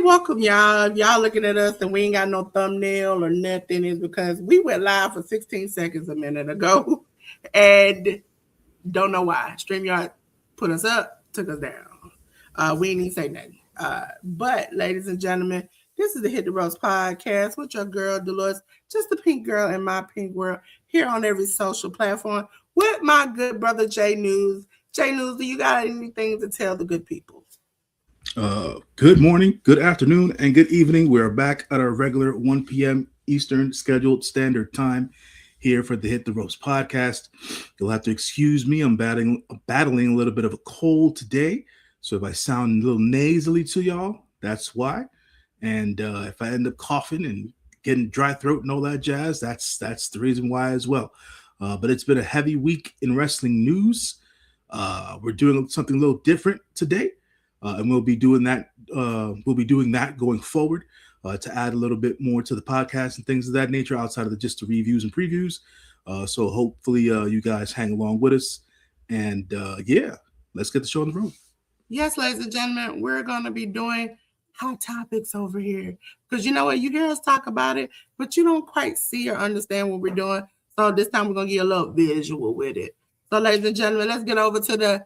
Welcome, y'all. If y'all looking at us and we ain't got no thumbnail or nothing, is because we went live for 16 seconds a minute ago and don't know why. StreamYard put us up, took us down. We didn't even say nothing. But ladies and gentlemen, this is the Hit the Ropes podcast with your girl, Delores, just the pink girl in my pink world, here on every social platform with my good brother, J News. J News, do you got anything to tell the good people? Good morning, good afternoon, and good evening. We're back at our regular 1 p.m. Eastern scheduled standard time here for the Hit the Ropes podcast. You'll have to excuse me. I'm battling a little bit of a cold today. So if I sound a little nasally to y'all, that's why. And if I end up coughing and getting dry throat and all that jazz, that's the reason why as well. But it's been a heavy week in wrestling news. We're doing something a little different today. And we'll be doing that. We'll be doing that going forward to add a little bit more to the podcast and things of that nature outside of just the reviews and previews. So hopefully you guys hang along with us. And let's get the show on the road. Yes, ladies and gentlemen, we're going to be doing hot topics over here because you know what, you hear us talk about it, but you don't quite see or understand what we're doing. So this time we're going to get a little visual with it. So, ladies and gentlemen, let's get over to the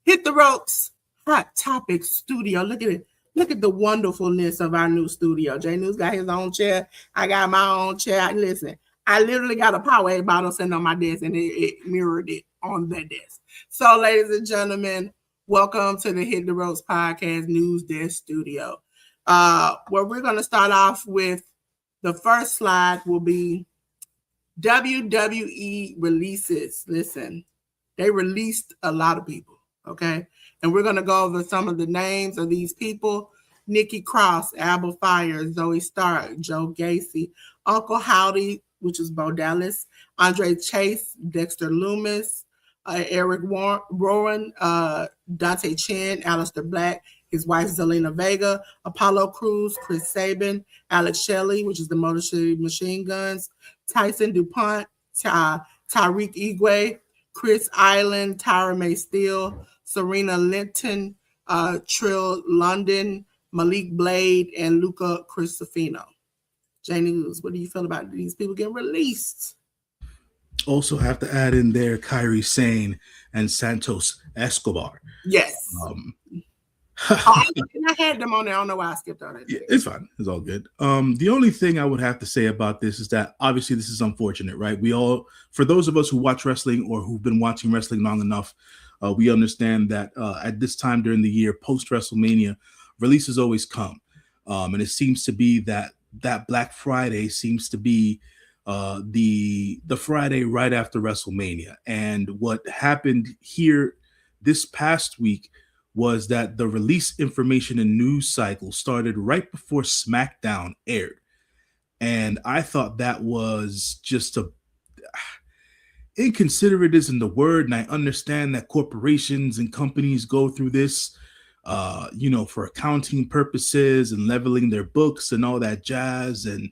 Hit the Ropes Hot Topic studio. Look at it. Look at the wonderfulness of our new studio. J News got his own chair. I got my own chair. Listen, I literally got a Powerade bottle sitting on my desk and it mirrored it on the desk. So, ladies and gentlemen, welcome to the Hit the Ropes podcast news desk studio. Where we're going to start off with the first slide will be WWE releases. Listen, they released a lot of people. Okay. And we're going to go over some of the names of these people. Nikki Cross, Abel Fire, Zoe Stark, Joe Gacy, Uncle Howdy, which is Bo Dallas, Andre Chase, Dexter Loomis, Eric Rowan, Dante Chen, Aleister Black, his wife Zelina Vega, Apollo Crews, Chris Sabin, Alex Shelley, which is the Motor City Machine Guns, Tyson DuPont, Tariq Igwe, Chris Island, Tyra May Steele, Serena Linton, Trill London, Malik Blade, and Luca Cristofino. J News, what do you feel about these people getting released? Also have to add in there Kairi Sane and Santos Escobar. Yes. I had them on there. I don't know why I skipped on it. Yeah, it's fine. It's all good. The only thing I would have to say about this is that obviously this is unfortunate, right? We all, for those of us who watch wrestling or who've been watching wrestling long enough, we understand that at this time during the year, post-WrestleMania, releases always come. And it seems to be that Black Friday seems to be the Friday right after WrestleMania. And what happened here this past week was that the release information and news cycle started right before SmackDown aired. And I thought that was just inconsiderate isn't the word. And I understand that corporations and companies go through this, for accounting purposes and leveling their books and all that jazz. And,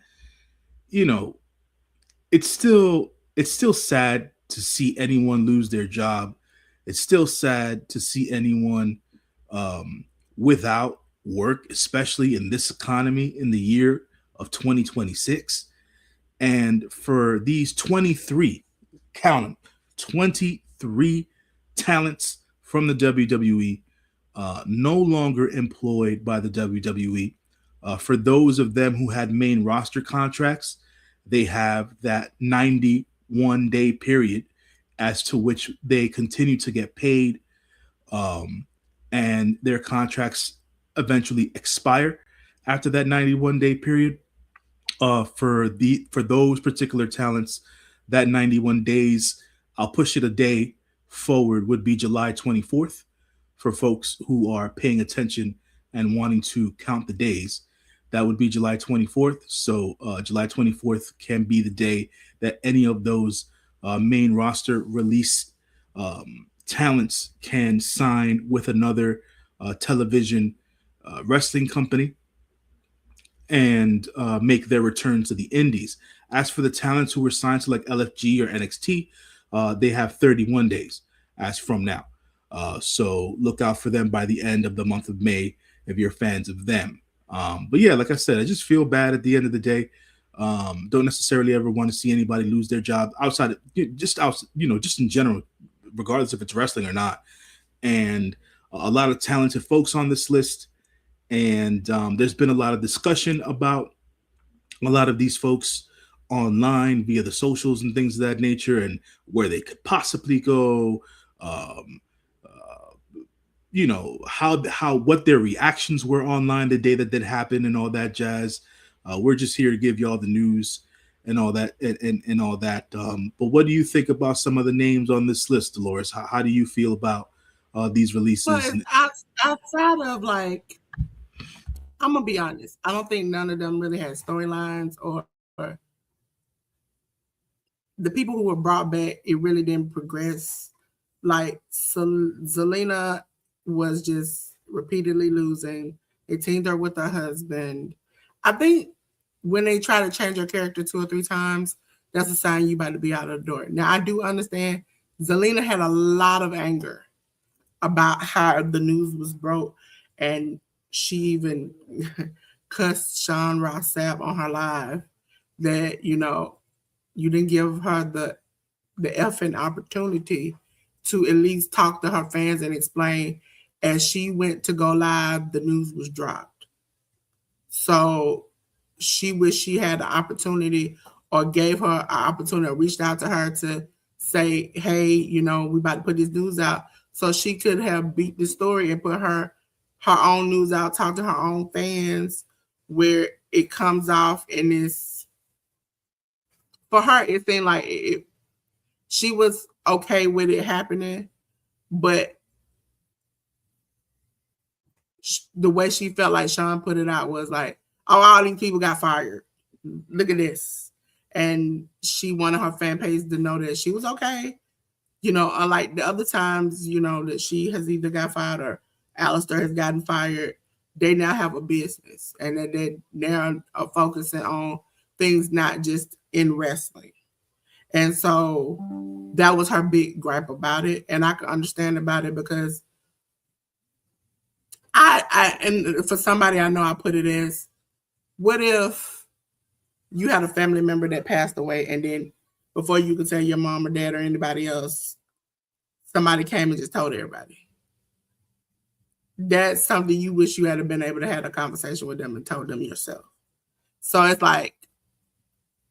it's still sad to see anyone lose their job. It's still sad to see anyone without work, especially in this economy in the year of 2026. And for these 23, count them, 23 talents from the WWE, no longer employed by the WWE. For those of them who had main roster contracts, they have that 91-day period as to which they continue to get paid, and their contracts eventually expire after that 91-day period. For those particular talents, that 91 days, I'll push it a day forward, would be July 24th. for folks who are paying attention and wanting to count the days, that would be July 24th. So July 24th can be the day that any of those main roster release talents can sign with another television wrestling company and make their return to the indies. As for the talents who were signed to like LFG or NXT, they have 31 days as from now. So look out for them by the end of the month of May if you're fans of them. But yeah, like I said, I just feel bad at the end of the day. Don't necessarily ever want to see anybody lose their job outside of, just in general, regardless if it's wrestling or not. And a lot of talented folks on this list. And there's been a lot of discussion about a lot of these folks online via the socials and things of that nature, and where they could possibly go. How what their reactions were online the day that that happened and all that jazz. We're just here to give y'all the news and all that and all that. But what do you think about some of the names on this list, Dolores? How do you feel about these releases? But outside of like, I'm gonna be honest, I don't think none of them really had storylines, or the people who were brought back, it really didn't progress. Like Zelina was just repeatedly losing. They teamed her with her husband. I think when they try to change her character 2 or 3 times, that's a sign you about to be out of the door. Now, I do understand Zelina had a lot of anger about how the news was broke, and she even cussed Sean Ross Sapp on her live that, you didn't give her the effing opportunity to at least talk to her fans and explain. As she went to go live, the news was dropped. So she wished she had the opportunity, or gave her an opportunity, or reached out to her to say, hey, we about to put this news out. So she could have beat the story and put her own news out, talk to her own fans, where it comes off and it's, for her, it seemed like she was okay with it happening, but the way she felt like Sean put it out was like, oh, all these people got fired. Look at this. And she wanted her fan base to know that she was okay. Unlike the other times, that she has either got fired or Alistair has gotten fired, they now have a business, and that they now are focusing on things not just in wrestling. And so that was her big gripe about it. And I can understand about it, because and for somebody I know, I put it as, what if you had a family member that passed away, and then before you could tell your mom or dad or anybody else, somebody came and just told everybody? That's something you wish you had been able to have a conversation with them and told them yourself. So it's like,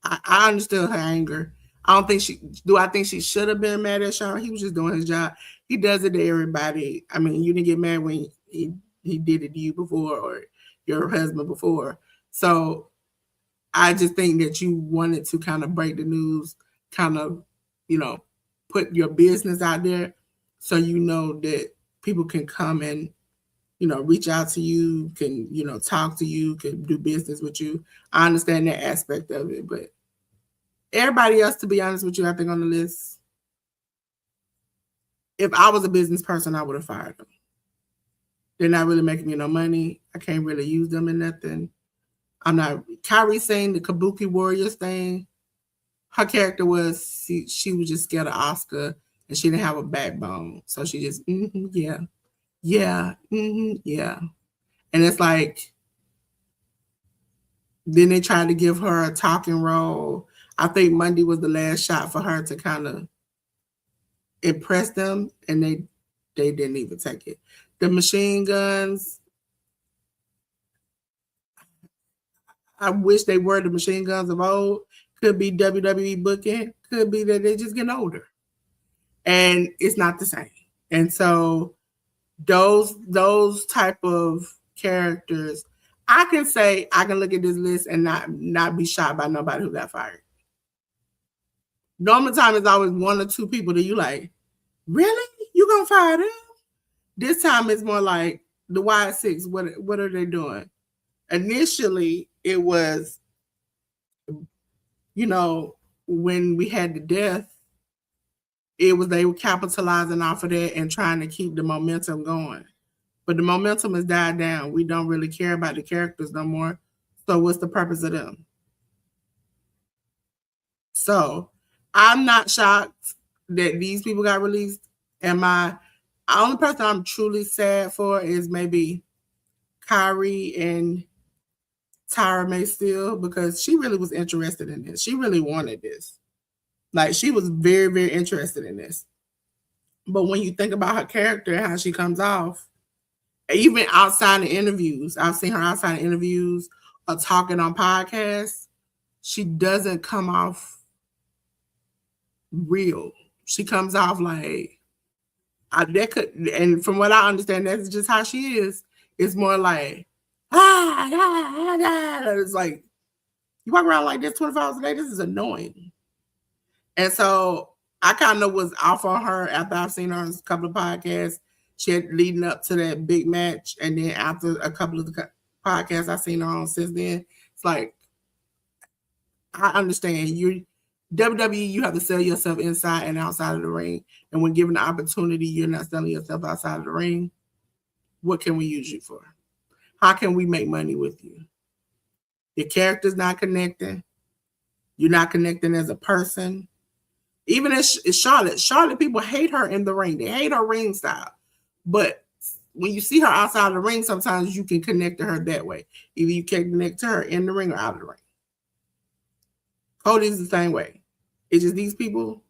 I understood her anger. I think she should have been mad at Sean? He was just doing his job. He does it to everybody. I mean, you didn't get mad when he did it to you before, or your husband before. So I just think that you wanted to kind of break the news, kind of, put your business out there, so that people can come and, reach out to you, can, talk to you, can do business with you. I understand that aspect of it, but everybody else, to be honest with you, I think on the list, if I was a business person, I would have fired them. They're not really making me no money. I can't really use them in nothing. I'm not. Kyrie saying the Kabuki Warriors thing, her character was, she was just scared of Oscar, and she didn't have a backbone. So she just, yeah. And it's like, then they tried to give her a talking role. I think Monday was the last shot for her to kind of impress them, and they didn't even take it. The machine guns, I wish they were the machine guns of old. Could be WWE booking, could be that they're just getting older, and it's not the same. And so those type of characters, I can look at this list and not be shocked by nobody who got fired. Normal time is always 1 or 2 people that you like, really? You gonna fire them? This time it's more like the Y6. What are they doing? Initially, it was, you know, when we had the death, it was they were capitalizing off of that and trying to keep the momentum going. But the momentum has died down. We don't really care about the characters no more. So what's the purpose of them? So I'm not shocked that these people got released. The only person I'm truly sad for is maybe Kyrie and Tyra May still, because she really was interested in this. She really wanted this. Like, she was very, very interested in this. But when you think about her character and how she comes off, even outside of interviews, I've seen her outside of interviews or talking on podcasts, she doesn't come off real. She comes off like, and from what I understand, that's just how she is. It's more like, it's like, you walk around like this 24 hours a day, this is annoying. And so I kind of was off on her after I've seen her on a couple of podcasts. She had leading up to that big match. And then after a couple of the podcasts I've seen her on since then, it's like, I understand WWE, you have to sell yourself inside and outside of the ring. And when given the opportunity, you're not selling yourself outside of the ring. What can we use you for? How can we make money with you? Your character's not connecting. You're not connecting as a person. Even as Charlotte, people hate her in the ring. They hate her ring style. But when you see her outside of the ring, sometimes you can connect to her that way. Either you can connect to her in the ring or out of the ring. Cody's the same way. It's just these people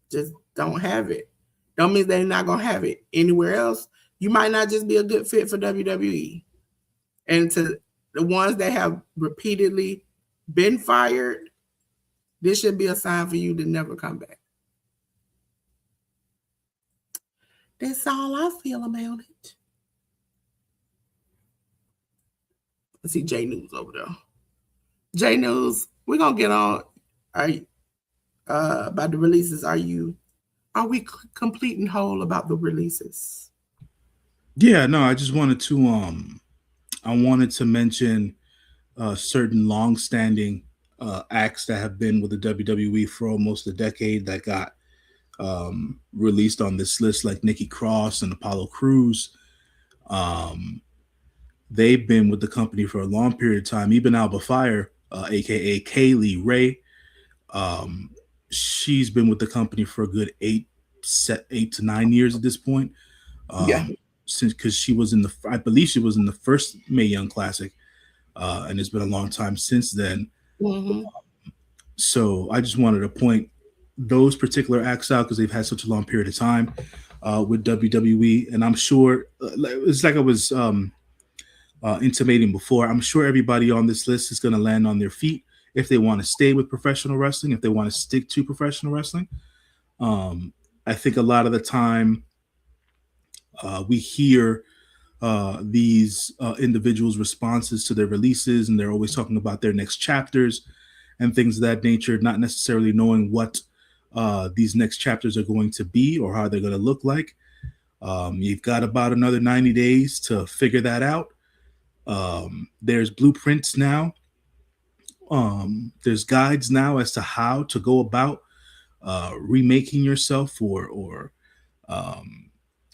just don't have it. Don't mean they're not going to have it anywhere else. You might not just be a good fit for WWE. And to the ones that have repeatedly been fired, this should be a sign for you to never come back. That's all I feel about it. Let's see J News over there. J News, we're gonna get on. About the releases. Are we complete and whole about the releases? Yeah, no, I just wanted to mention certain long-standing acts that have been with the WWE for almost a decade that got released on this list, like Nikki Cross and Apollo Crews. They've been with the company for a long period of time. Even Alba Fire, aka Kaylee Ray, she's been with the company for a good 8 to 9 years at this point. Yeah. Since, because I believe she was in the first Mae Young Classic, and it's been a long time since then. Mm-hmm. So I just wanted to point those particular acts out because they've had such a long period of time with WWE, and I'm sure it's like I was intimating before. I'm sure everybody on this list is going to land on their feet if they want to stay with professional wrestling, if they want to stick to professional wrestling. I think a lot of the time we hear these individuals' responses to their releases, and they're always talking about their next chapters and things of that nature, not necessarily knowing what these next chapters are going to be or how they're going to look like. You've got about another 90 days to figure that out. There's blueprints now. There's guides now as to how to go about remaking yourself or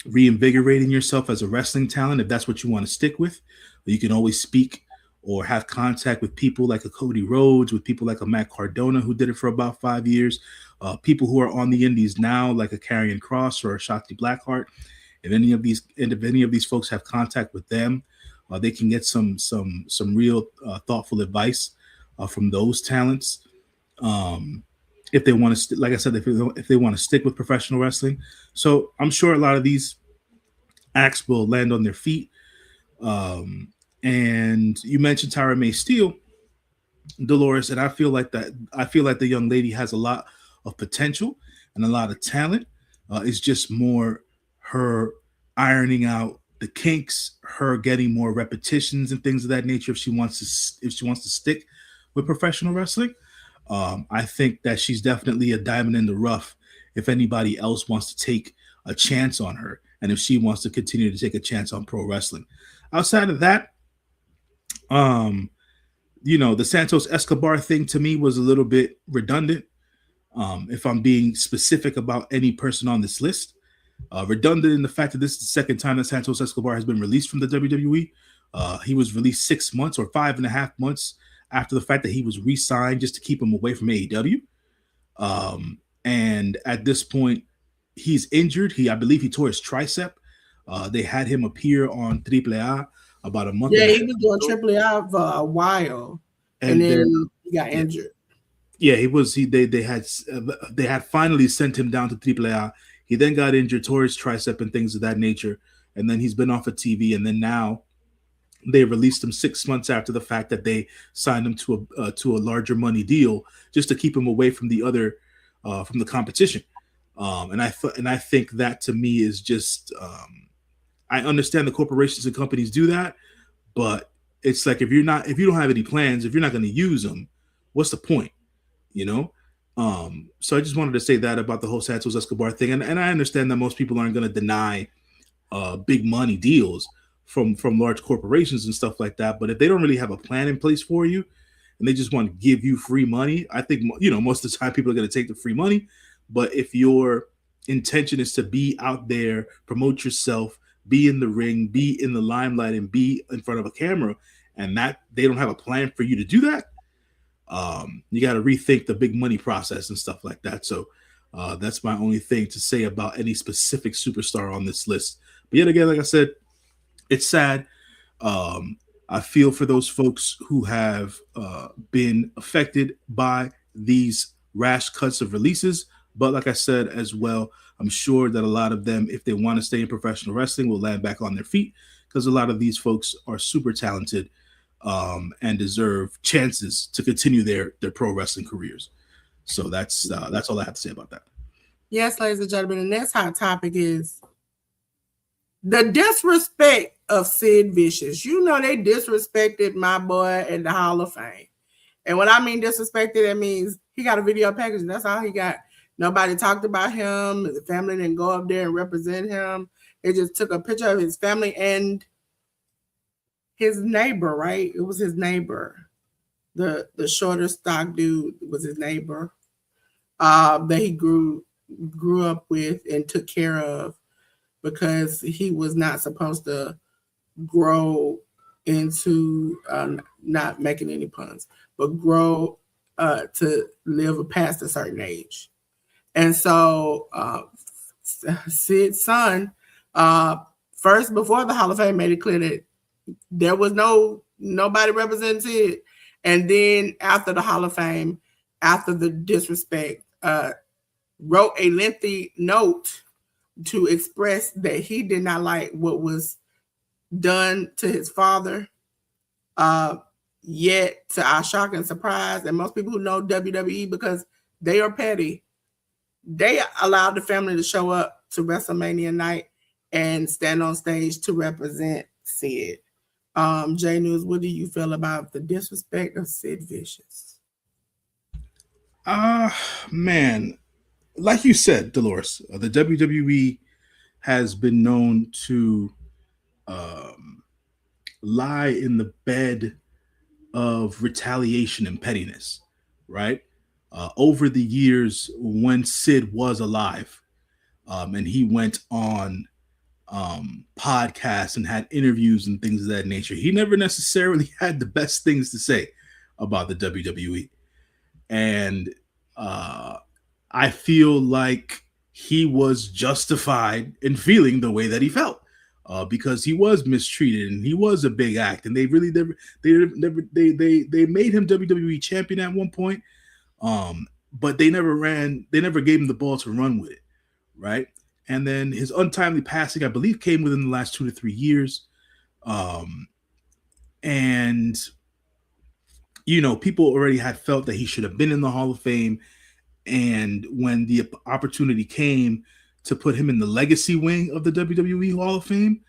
reinvigorating yourself as a wrestling talent, if that's what you want to stick with. You can always speak or have contact with people like a Cody Rhodes, with people like a Matt Cardona, who did it for about 5 years, people who are on the indies now, like a Karrion Kross or a Shotzi Blackheart. If any of these folks have contact with them, they can get some real thoughtful advice from those talents. If they want to, like I said, if they want to stick with professional wrestling. So I'm sure a lot of these acts will land on their feet. And you mentioned Tyra May Steele, Delores, and I feel like the young lady has a lot of potential and a lot of talent. It's just more her ironing out the kinks, her getting more repetitions and things of that nature. If she wants to stick with professional wrestling, I think that she's definitely a diamond in the rough if anybody else wants to take a chance on her. and if she wants to continue to take a chance on pro wrestling. Outside of that, um, the Santos Escobar thing to me was a little bit redundant. If I'm being specific about any person on this list, redundant in the fact that this is the second time that Santos Escobar has been released from the WWE. He was released 6 months or 5.5 months after the fact that he was re-signed just to keep him away from AEW. And at this point, he's injured. I believe he tore his tricep. They had him appear on AAA about a month. Yeah, he was doing AAA for a while, and then he got injured. Yeah, he was. They had finally sent him down to AAA. He then got injured, tore his tricep and things of that nature, and then he's been off of TV. And then now they released him 6 months after the fact that they signed him to a larger money deal just to keep him away from the other from the competition. And I think that to me is just I understand the corporations and companies do that, but it's like if you don't have any plans, if you're not going to use them, what's the point? So I just wanted to say that about the whole Santos Escobar thing, and I understand that most people aren't going to deny big money deals from large corporations and stuff like that. But if they don't really have a plan in place for you, and they just want to give you free money, I think most of the time people are going to take the free money. But if your intention is to be out there, promote yourself, be in the ring, be in the limelight, and be in front of a camera, and that they don't have a plan for you to do that, you got to rethink the big money process and stuff like that. So that's my only thing to say about any specific superstar on this list. But yet again, like I said, it's sad. I feel for those folks who have been affected by these rash cuts of releases. But like I said as well, I'm sure that a lot of them, if they want to stay in professional wrestling, will land back on their feet, because a lot of these folks are super talented and deserve chances to continue their pro wrestling careers. So that's all I have to say about that. Yes, ladies and gentlemen, the next hot topic is the disrespect of Sid Vicious. They disrespected my boy in the Hall of Fame. And when I mean disrespected, that means he got a video package, and that's all he got. Nobody talked about him. The family didn't go up there and represent him. They just took a picture of his family and his neighbor, right? It was his neighbor. The shorter stock dude was his neighbor that he grew up with and took care of, because he was not supposed to grow into, not making any puns, but grow to live past a certain age. And so Sid's son, first, before the Hall of Fame, made it clear that there was nobody representing Sid. And then after the Hall of Fame, after the disrespect, wrote a lengthy note to express that he did not like what was done to his father. Yet, to our shock and surprise, and most people who know WWE, because they are petty, they allowed the family to show up to WrestleMania night and stand on stage to represent Sid. J News, what do you feel about the disrespect of Sid Vicious? Man, like you said, Dolores, the WWE has been known to lie in the bed of retaliation and pettiness, right? Over the years, when Sid was alive, and he went on podcasts and had interviews and things of that nature, he never necessarily had the best things to say about the WWE. And I feel like he was justified in feeling the way that he felt, because he was mistreated and he was a big act, and they really they made him WWE champion at one point, but they never gave him the ball to run with it, right? And then his untimely passing, I believe, came within the last 2 to 3 years, and people already had felt that he should have been in the Hall of Fame. And when the opportunity came to put him in the legacy wing of the WWE Hall of Fame,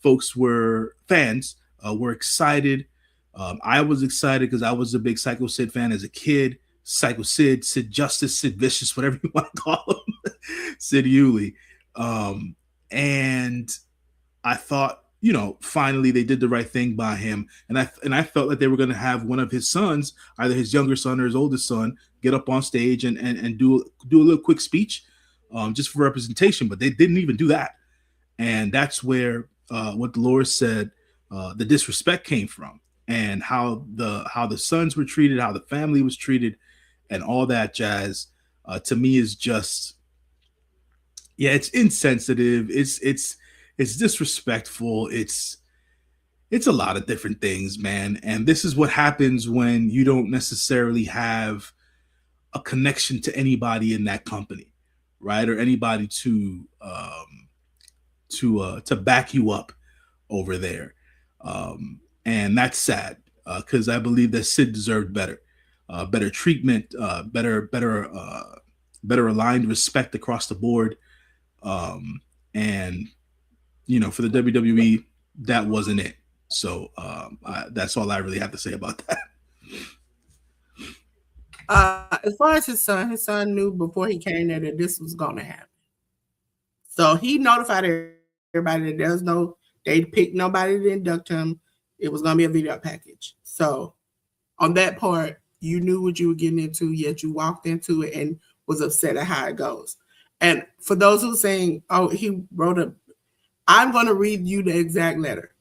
fans were excited. I was excited because I was a big Psycho Sid fan as a kid. Psycho Sid, Sid Justice, Sid Vicious, whatever you want to call him, Sid Yulee. And I thought, finally they did the right thing by him, and I felt that they were going to have one of his sons, either his younger son or his oldest son, get up on stage and do a little quick speech, just for representation. But they didn't even do that, and that's where what Delores said, the disrespect came from, and how the sons were treated, how the family was treated, and all that jazz. To me, is just, yeah, it's insensitive. It's disrespectful. It's a lot of different things, man. And this is what happens when you don't necessarily have a connection to anybody in that company, right? Or anybody to back you up over there. And that's sad, because I believe that Sid deserved better, better treatment, better aligned respect across the board. And for the WWE, that wasn't it. So that's all I really have to say about that. As far as his son knew before he came there that this was going to happen. So he notified everybody that they picked nobody to induct him. It was going to be a video package. So on that part, you knew what you were getting into, yet you walked into it and was upset at how it goes. And for those who are saying, oh, he wrote I'm going to read you the exact letter.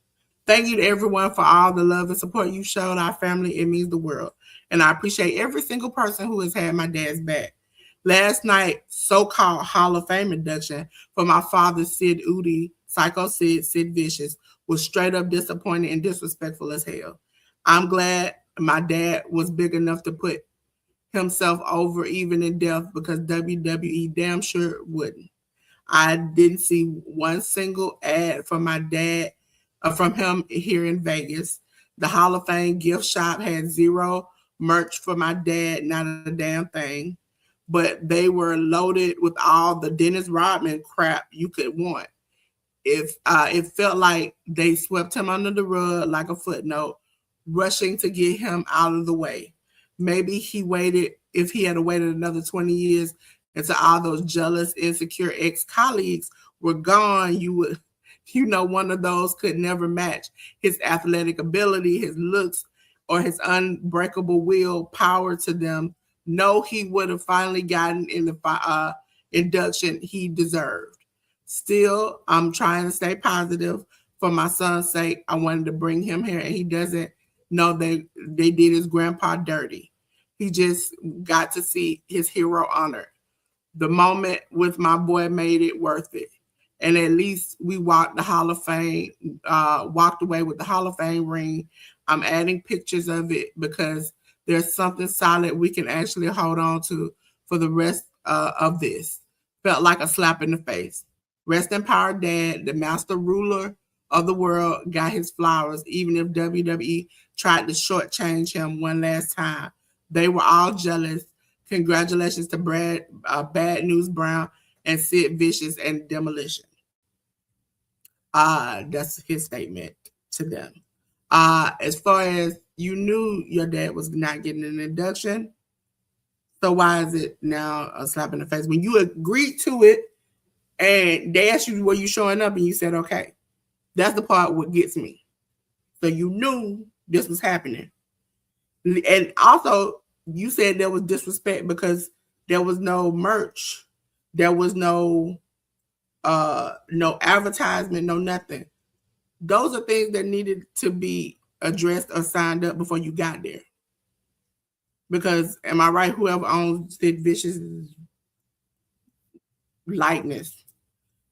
Thank you to everyone for all the love and support you showed our family. It means the world. And I appreciate every single person who has had my dad's back. Last night, so-called Hall of Fame induction for my father, Sid Udi, Psycho Sid Vicious, was straight up disappointing and disrespectful as hell. I'm glad my dad was big enough to put himself over even in death, because WWE damn sure wouldn't. I didn't see one single ad from my dad, from him here in Vegas. The Hall of Fame gift shop had zero merch for my dad, not a damn thing. But they were loaded with all the Dennis Rodman crap you could want. If it felt like they swept him under the rug like a footnote, rushing to get him out of the way. Maybe if he had waited another 20 years until all those jealous, insecure ex-colleagues were gone, one of those could never match his athletic ability, his looks, or his unbreakable will power to them. No, he would have finally gotten in the induction he deserved. Still, I'm trying to stay positive for my son's sake. I wanted to bring him here, and he doesn't know they did his grandpa dirty. He just got to see his hero honored. The moment with my boy made it worth it. And at least we walked away with the Hall of Fame ring. I'm adding pictures of it because there's something solid we can actually hold on to for the rest of this. Felt like a slap in the face. Rest in power, Dad, the master ruler of the world, got his flowers, even if WWE tried to shortchange him one last time. They were all jealous. Congratulations to Bad News Brown and Sid Vicious and Demolition. That's his statement to them. As far as you knew your dad was not getting an induction, so why is it now a slap in the face? When you agreed to it and they asked you, were you showing up, and you said, okay. That's the part what gets me. So you knew this was happening. And also, you said there was disrespect because there was no merch. There was no advertisement, no nothing. Those are things that needed to be addressed or signed up before you got there. Because, am I right, whoever owns Sid Vicious' likeness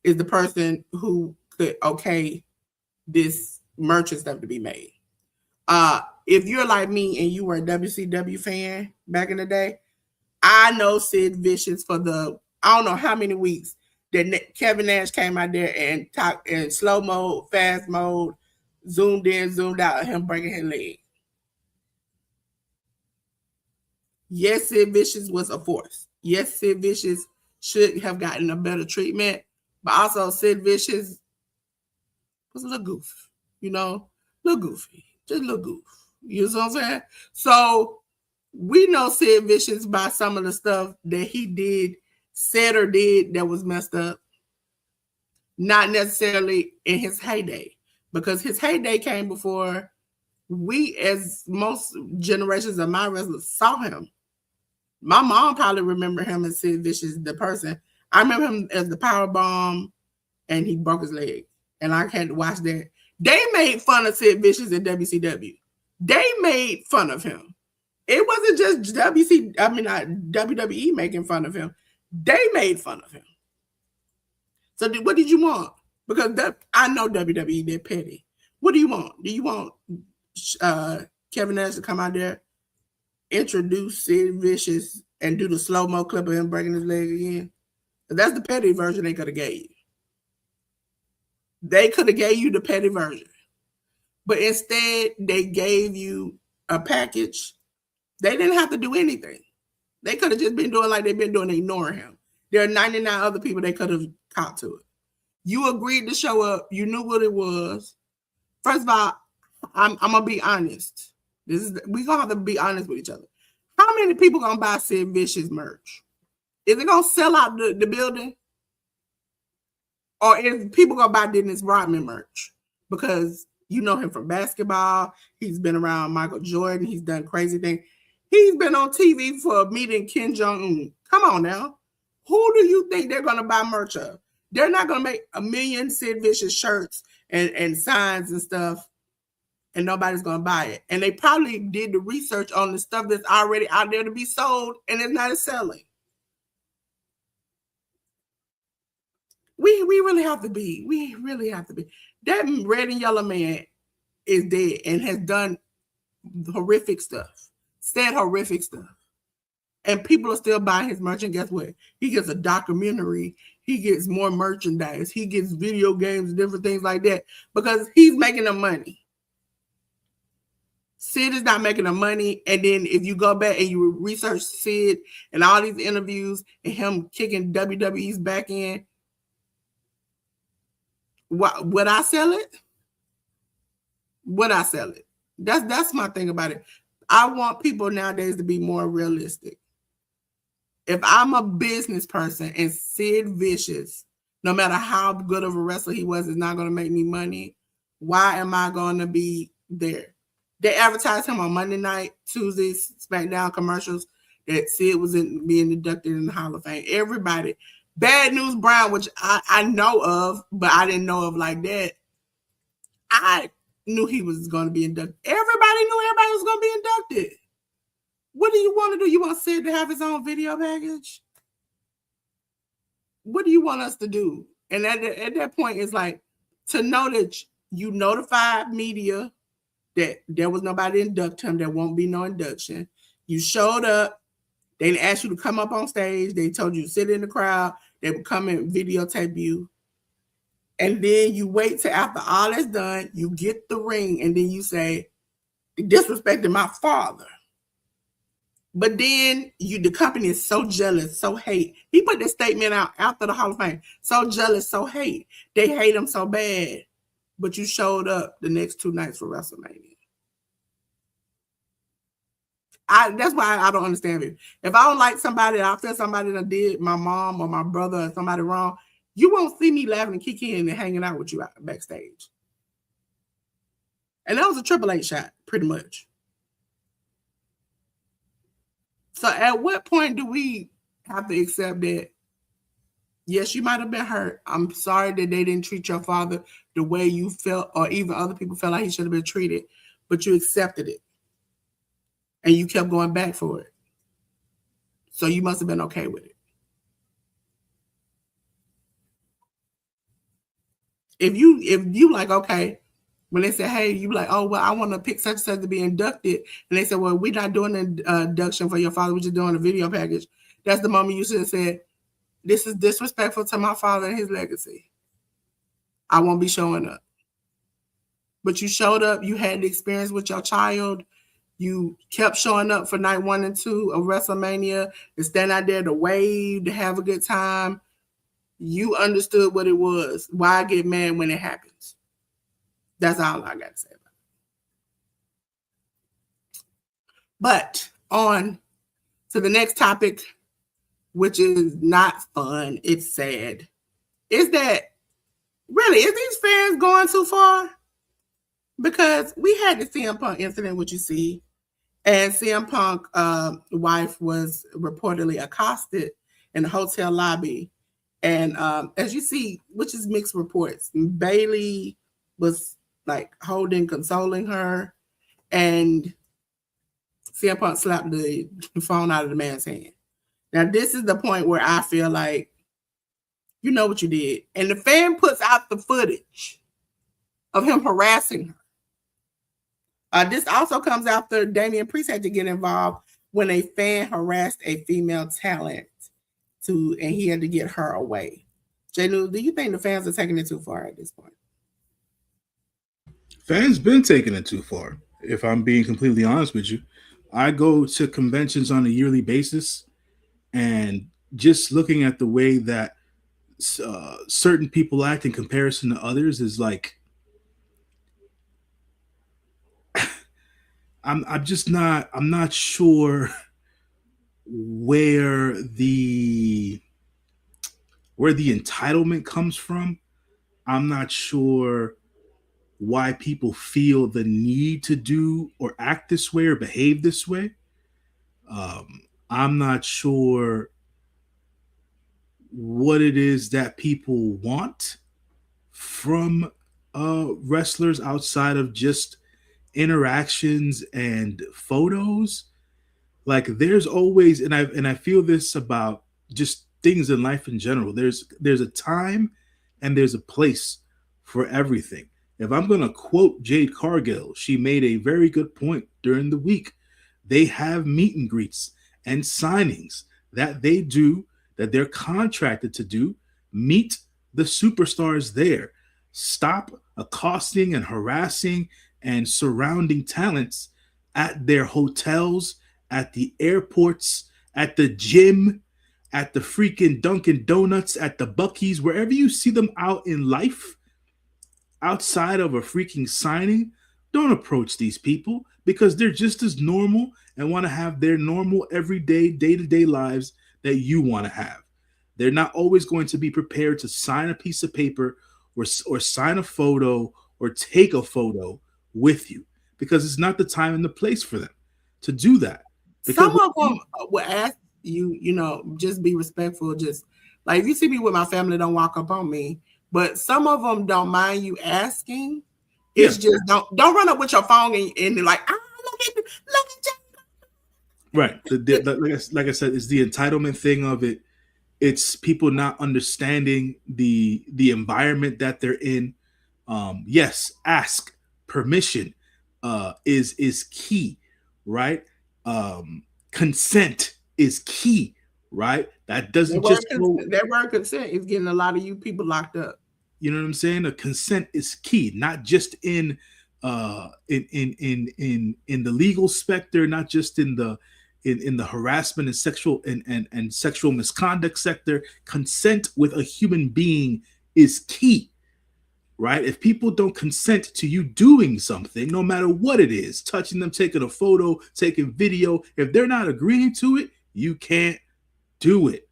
is the person who could okay this merch and stuff to be made. If you're like me and you were a WCW fan back in the day, I know Sid Vicious for I don't know how many weeks that Kevin Nash came out there and talked in slow mode, fast mode, zoomed in, zoomed out, him breaking his leg. Yes, Sid Vicious was a force. Yes, Sid Vicious should have gotten a better treatment, but also Sid Vicious was a little goofy, little goofy, just a little goof. You know what I'm saying? So we know Sid Vicious by some of the stuff that he said or did that was messed up. not necessarily in his heyday, because his heyday came before we, as most generations of my wrestlers, saw him. My mom probably remember him as Sid Vicious, the person. I remember him as the power bomb, and he broke his leg, and I had to watch that. They made fun of Sid Vicious in WCW. They made fun of him. It wasn't just WWE making fun of him. They made fun of him. So what did you want? Because I know WWE, they're petty. What do you want? Do you want Kevin Nash to come out there, introduce Sid Vicious, and do the slow-mo clip of him breaking his leg again? That's the petty version they could have gave you. They could have gave you the petty version. But instead, they gave you a package. They didn't have to do anything. They could have just been doing like they've been doing, ignoring him. There are 99 other people they could have caught to it. You agreed to show up. You knew what it was. First of all, I'm going to be honest. We're going to have to be honest with each other. How many people going to buy Sid Vicious merch? Is it going to sell out the building? Or is people going to buy Dennis Rodman merch? Because you know him from basketball. He's been around Michael Jordan. He's done crazy things. He's been on TV for meeting Kim Jong-un. Come on now. Who do you think they're going to buy merch of? They're not going to make 1 million Sid Vicious shirts and signs and stuff, and nobody's going to buy it. And they probably did the research on the stuff that's already out there to be sold, and it's not selling. We really have to be. We really have to be. That red and yellow man is dead and has done horrific stuff, said horrific stuff. And people are still buying his merch. And guess what? He gets a documentary. He gets more merchandise. He gets video games, different things like that, because he's making the money. Sid is not making the money. And then if you go back and you research Sid and all these interviews and him kicking WWE's back in, would I sell it? Would I sell it? That's my thing about it. I want people nowadays to be more realistic. If I'm a business person and Sid Vicious, no matter how good of a wrestler he was, is not going to make me money, why am I going to be there? They advertised him on Monday night, Tuesdays, SmackDown commercials that Sid was being inducted in the Hall of Fame. Everybody. Bad News Brown, which I know of, but I didn't know of like that. I knew he was going to be inducted. Everybody knew everybody was going to be inducted. What do you want to do? You want Sid to have his own video package? What do you want us to do? And at that point, it's like, to know that you notified media that there was nobody to induct him, there won't be no induction. You showed up. They didn't ask you to come up on stage. They told you to sit in the crowd. They would come and videotape you. And then you wait till after all that's done, you get the ring, and then you say, disrespecting my father. But then the company is so jealous, so hate. He put this statement out after the Hall of Fame. So jealous, so hate. They hate him so bad. But you showed up the next 2 nights for WrestleMania. That's why I don't understand it. If I don't like somebody, I feel somebody that did my mom or my brother or somebody wrong, you won't see me laughing and kicking and hanging out with you backstage. And that was a Triple H shot, pretty much. So at what point do we have to accept that, yes, you might have been hurt. I'm sorry that they didn't treat your father the way you felt, or even other people felt like he should have been treated, but you accepted it. And you kept going back for it. So you must have been okay with it. If you like, okay, when they say, hey, you like, oh, well, I want to pick such and such to be inducted. And they said, well, we're not doing an induction for your father. We're just doing a video package. That's the moment you should have said, this is disrespectful to my father and his legacy. I won't be showing up. But you showed up. You had the experience with your child. You kept showing up for night 1 and 2 of WrestleMania, to stand out there to wave, to have a good time. You understood what it was. Why I get mad when it happens. That's all I got to say about it. But on to the next topic, which is not fun, it's sad, is that Really, is these fans going too far? Because we had the CM Punk incident, which you see, and CM Punk wife was reportedly accosted in the hotel lobby. And as you see, which is mixed reports, Bailey was like consoling her, and CM Punk slapped the phone out of the man's hand. Now, this is the point where I feel like, you know what you did. And the fan puts out the footage of him harassing her. This also comes after Damian Priest had to get involved when a fan harassed a female talent and he had to get her away. Janu, do you think the fans are taking it too far at this point? Fans been taking it too far. If I'm being completely honest with you, I go to conventions on a yearly basis, and just looking at the way that certain people act in comparison to others is like, I'm not sure where the entitlement comes from. I'm not sure why people feel the need to do or act this way or behave this way. I'm not sure what it is that people want from wrestlers outside of just interactions and photos. Like, there's always, and I feel this about just things in life in general. There's a time and there's a place for everything. If I'm going to quote Jade Cargill, she made a very good point during the week. They have meet and greets and signings that they do, that they're contracted to do. Meet the superstars there. Stop accosting and harassing and surrounding talents at their hotels, at the airports, at the gym, at the freaking Dunkin' Donuts, at the Buc-ee's, wherever you see them out in life, outside of a freaking signing. Don't approach these people, because they're just as normal and want to have their normal, everyday, day-to-day lives that you want to have. They're not always going to be prepared to sign a piece of paper or sign a photo or take a photo with you, because it's not the time and the place for them to do that. Because some of them will ask you, just be respectful. Just like, if you see me with my family, don't walk up on me. But some of them don't mind you asking. It's just don't run up with your phone and like, look at you. Right. Like I said, it's the entitlement thing of it. It's people not understanding the environment that they're in. Yes, ask permission is key, right? Consent is key, right? That doesn't that word consent is getting a lot of you people locked up. You know what I'm saying? The consent is key, not just in the legal specter, not just in the harassment and sexual misconduct sector. Consent with a human being is key, right? If people don't consent to you doing something, no matter what it is, touching them, taking a photo, taking video, if they're not agreeing to it, you can't do it,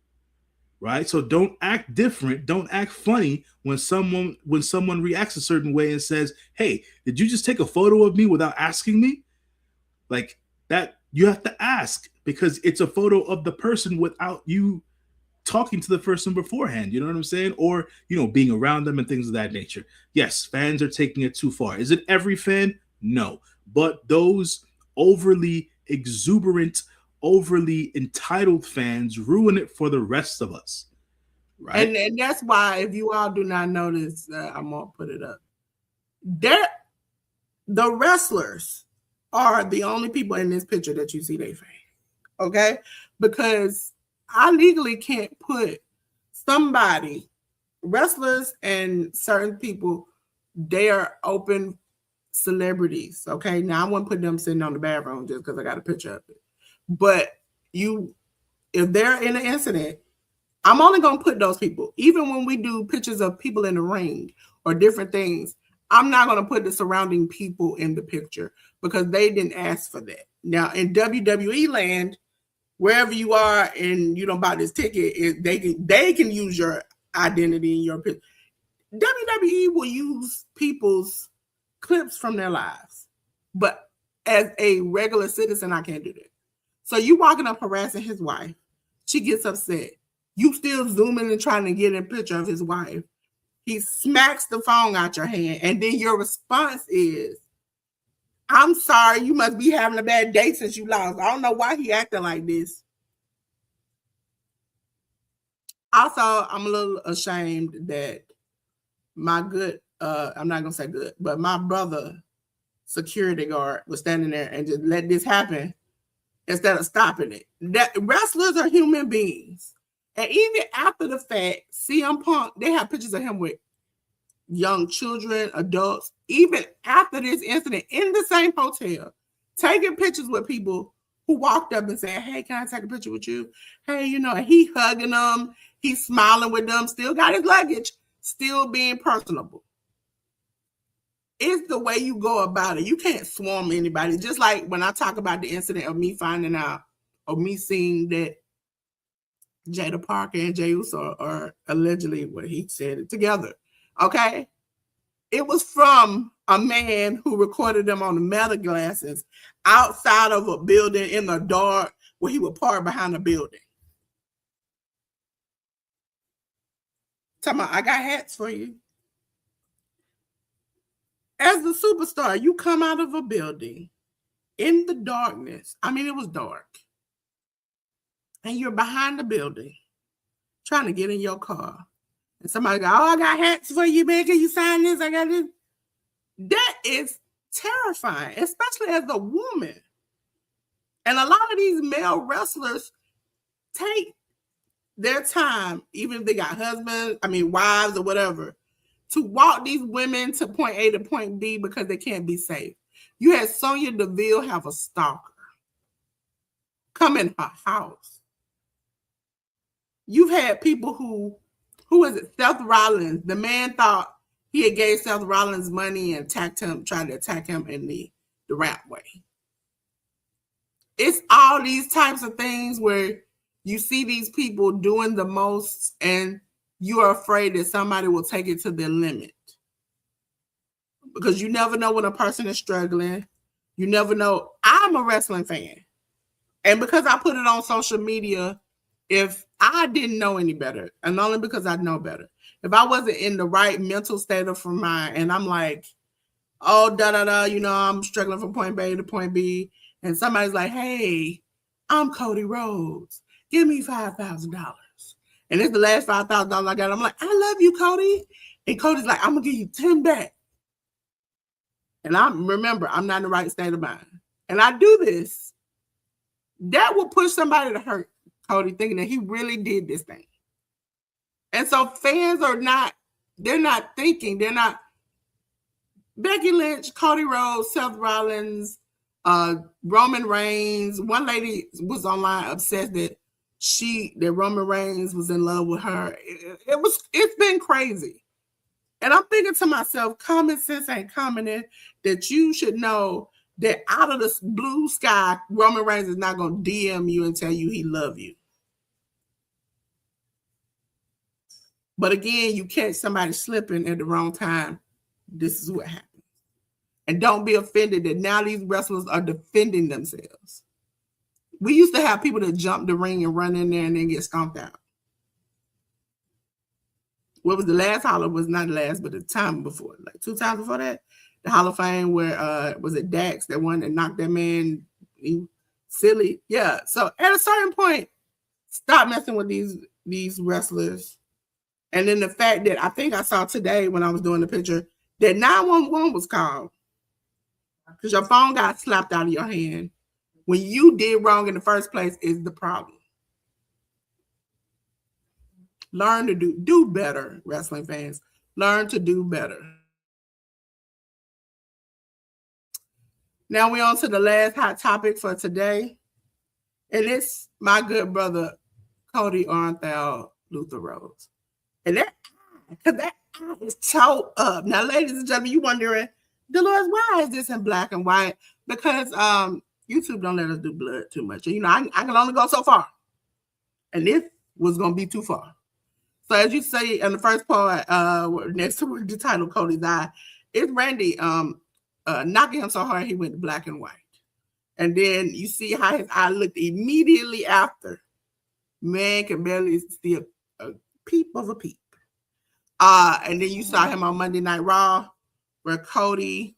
right? So don't act different, don't act funny when someone reacts a certain way and says, hey, did you just take a photo of me without asking me? Like that, you have to ask, because it's a photo of the person without you talking to the person beforehand. You know what I'm saying? Or, being around them and things of that nature. Yes, fans are taking it too far. Is it every fan? No. But those overly exuberant, overly entitled fans ruin it for the rest of us. Right. And that's why, if you all do not notice, I'm going to put it up. The wrestlers are the only people in this picture that you see their face. Okay? Because I legally can't put somebody, wrestlers and certain people, they are open celebrities. Okay? Now, I wouldn't put them sitting on the bathroom just because I got a picture of it. But if they're in an incident, I'm only going to put those people. Even when we do pictures of people in the ring or different things, I'm not going to put the surrounding people in the picture, because they didn't ask for that. Now, in WWE land, wherever you are and you don't buy this ticket, they can use your identity in your picture. WWE will use people's clips from their lives, but as a regular citizen, I can't do that. So you walking up harassing his wife, she gets upset. You still zooming and trying to get a picture of his wife. He smacks the phone out your hand, and then your response is, "I'm sorry, you must be having a bad day since you lost." I don't know why he acting like this. Also, I'm a little ashamed that my good, I'm not gonna say good, but my brother security guard was standing there and just let this happen instead of stopping it. That wrestlers are human beings. And even after the fact, CM Punk, they have pictures of him with young children, adults, even after this incident in the same hotel, taking pictures with people who walked up and said, "Hey, can I take a picture with you?" Hey, you know, and he hugging them, he's smiling with them, still got his luggage, still being personable. It's the way you go about it. You can't swarm anybody. Just like when I talk about the incident of me finding out or me seeing that Jada Parker and Jey Uso are allegedly, what he said it together. Okay? It was from a man who recorded them on the metal glasses outside of a building in the dark where he would park behind a building. Tell me, I got hats for you. As the superstar, you come out of a building in the darkness. I mean, it was dark. And you're behind the building trying to get in your car. And somebody go, "Oh, I got hats for you, man. Can you sign this? I got this." That is terrifying, especially as a woman. And a lot of these male wrestlers take their time, even if they got husbands, wives or whatever, to walk these women to point A to point B because they can't be safe. You had Sonya Deville have a stalker come in her house. You've had people who is it? Seth Rollins. The man thought he had gave Seth Rollins money and tried to attack him in the rap way. It's all these types of things where you see these people doing the most and you are afraid that somebody will take it to their limit. Because you never know when a person is struggling. You never know. I'm a wrestling fan. And because I put it on social media, if I didn't know any better, and only because I know better, if I wasn't in the right mental state of mind, and I'm like, "Oh, I'm struggling from point A to point B," and somebody's like, "Hey, I'm Cody Rhodes. Give me $5,000. And it's the last $5,000 I got. I'm like, "I love you, Cody." And Cody's like, "I'm going to give you 10 back." And remember, I'm not in the right state of mind. And I do this. That will push somebody to hurt Cody, thinking that he really did this thing. And so fans they're not thinking. They're not. Becky Lynch, Cody Rhodes, Seth Rollins, Roman Reigns. One lady was online obsessed that Roman Reigns was in love with her. It's been crazy. And I'm thinking to myself, common sense ain't coming in, that you should know that out of the blue sky, Roman Reigns is not going to DM you and tell you he love you. But again, you catch somebody slipping at the wrong time. This is what happens. And don't be offended that now these wrestlers are defending themselves. We used to have people that jump the ring and run in there and then get stomped out. What was the last Hall of, was not the last, but the time before, like 2 times before that, the Hall of Fame where was it Dax, that one that knocked that man silly? Yeah. So at a certain point, stop messing with these wrestlers. And then the fact that I think I saw today when I was doing the picture that 911 was called because your phone got slapped out of your hand when you did wrong in the first place is the problem. Learn to do better, wrestling fans. Learn to do better. Now we're on to the last hot topic for today. And it's my good brother, Cody Arnthal Luther Rhodes. And that is towed up. Now, ladies and gentlemen, you wondering, Delores, why is this in black and white? Because YouTube don't let us do blood too much. You know, I can only go so far. And this was going to be too far. So as you say in the first part, next to the title Cody's eye, it's Randy knocking him so hard he went black and white. And then you see how his eye looked immediately after. Man can barely see a peep of a peep. And then you saw him on Monday Night Raw, where Cody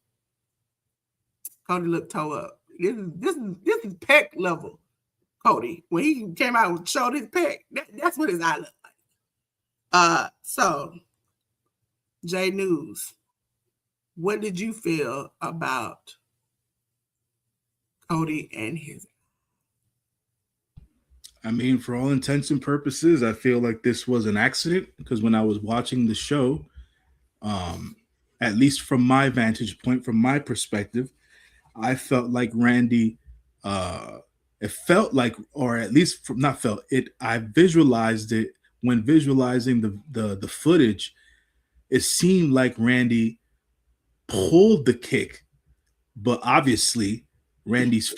looked toe up. This is pec level Cody. When he came out and showed his pec, that's what his eye looked like. So J News, what did you feel about Cody and his? I mean, for all intents and purposes, I feel like this was an accident, because when I was watching the show, at least from my vantage point, from my perspective, I felt like Randy, it felt like, or at least not felt it, I visualized it when visualizing the footage. It seemed like Randy pulled the kick, but obviously Cody's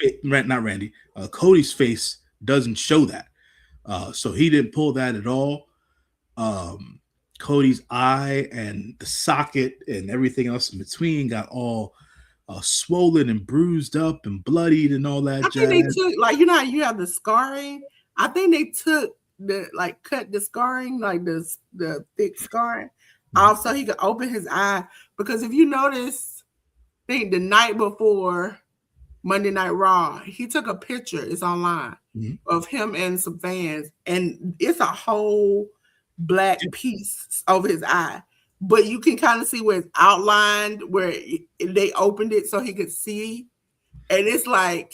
face doesn't show that. So he didn't pull that at all. Cody's eye and the socket and everything else in between got all swollen and bruised up and bloodied and all that. I think they took, like, you know how you have the scarring? I think they took cut the scarring, like the thick scarring, off so he could open his eye. Because if you notice, I think the night before Monday Night Raw, he took a picture, it's online, of him and some fans, and it's a whole black piece over his eye. But you can kind of see where it's outlined, where they opened it so he could see. And it's like,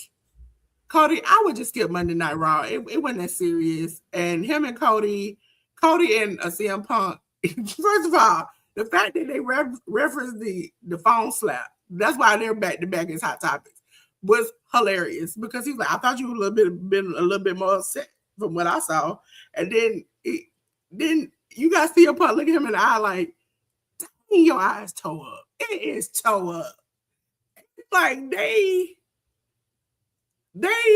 Cody, I would just skip Monday Night Raw. It wasn't that serious. And him and Cody and CM Punk, first of all, the fact that they referenced the phone slap, that's why they're back to back as Hot Topics, was hilarious, because he's like, I thought you were been a little bit more upset from what I saw. And then you got CM Punk look at him in the eye like, dang, your eyes toe up. It is toe up. Like they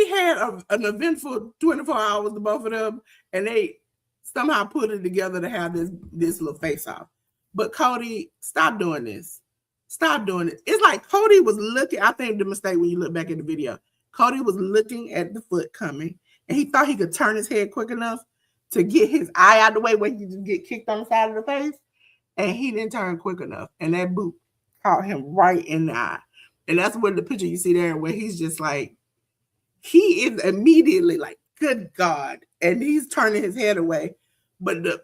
had an eventful 24 hours, the both of them, and they somehow put it together to have this little face off. But Cody, stop doing this. Stop doing it. It's like Cody was looking. I think the mistake when you look back at the video, Cody was looking at the foot coming, and he thought he could turn his head quick enough to get his eye out of the way where he just get kicked on the side of the face, and he didn't turn quick enough, and that boot caught him right in the eye. And that's what the picture you see there, where he's just like, he is immediately like, good God, and he's turning his head away, but the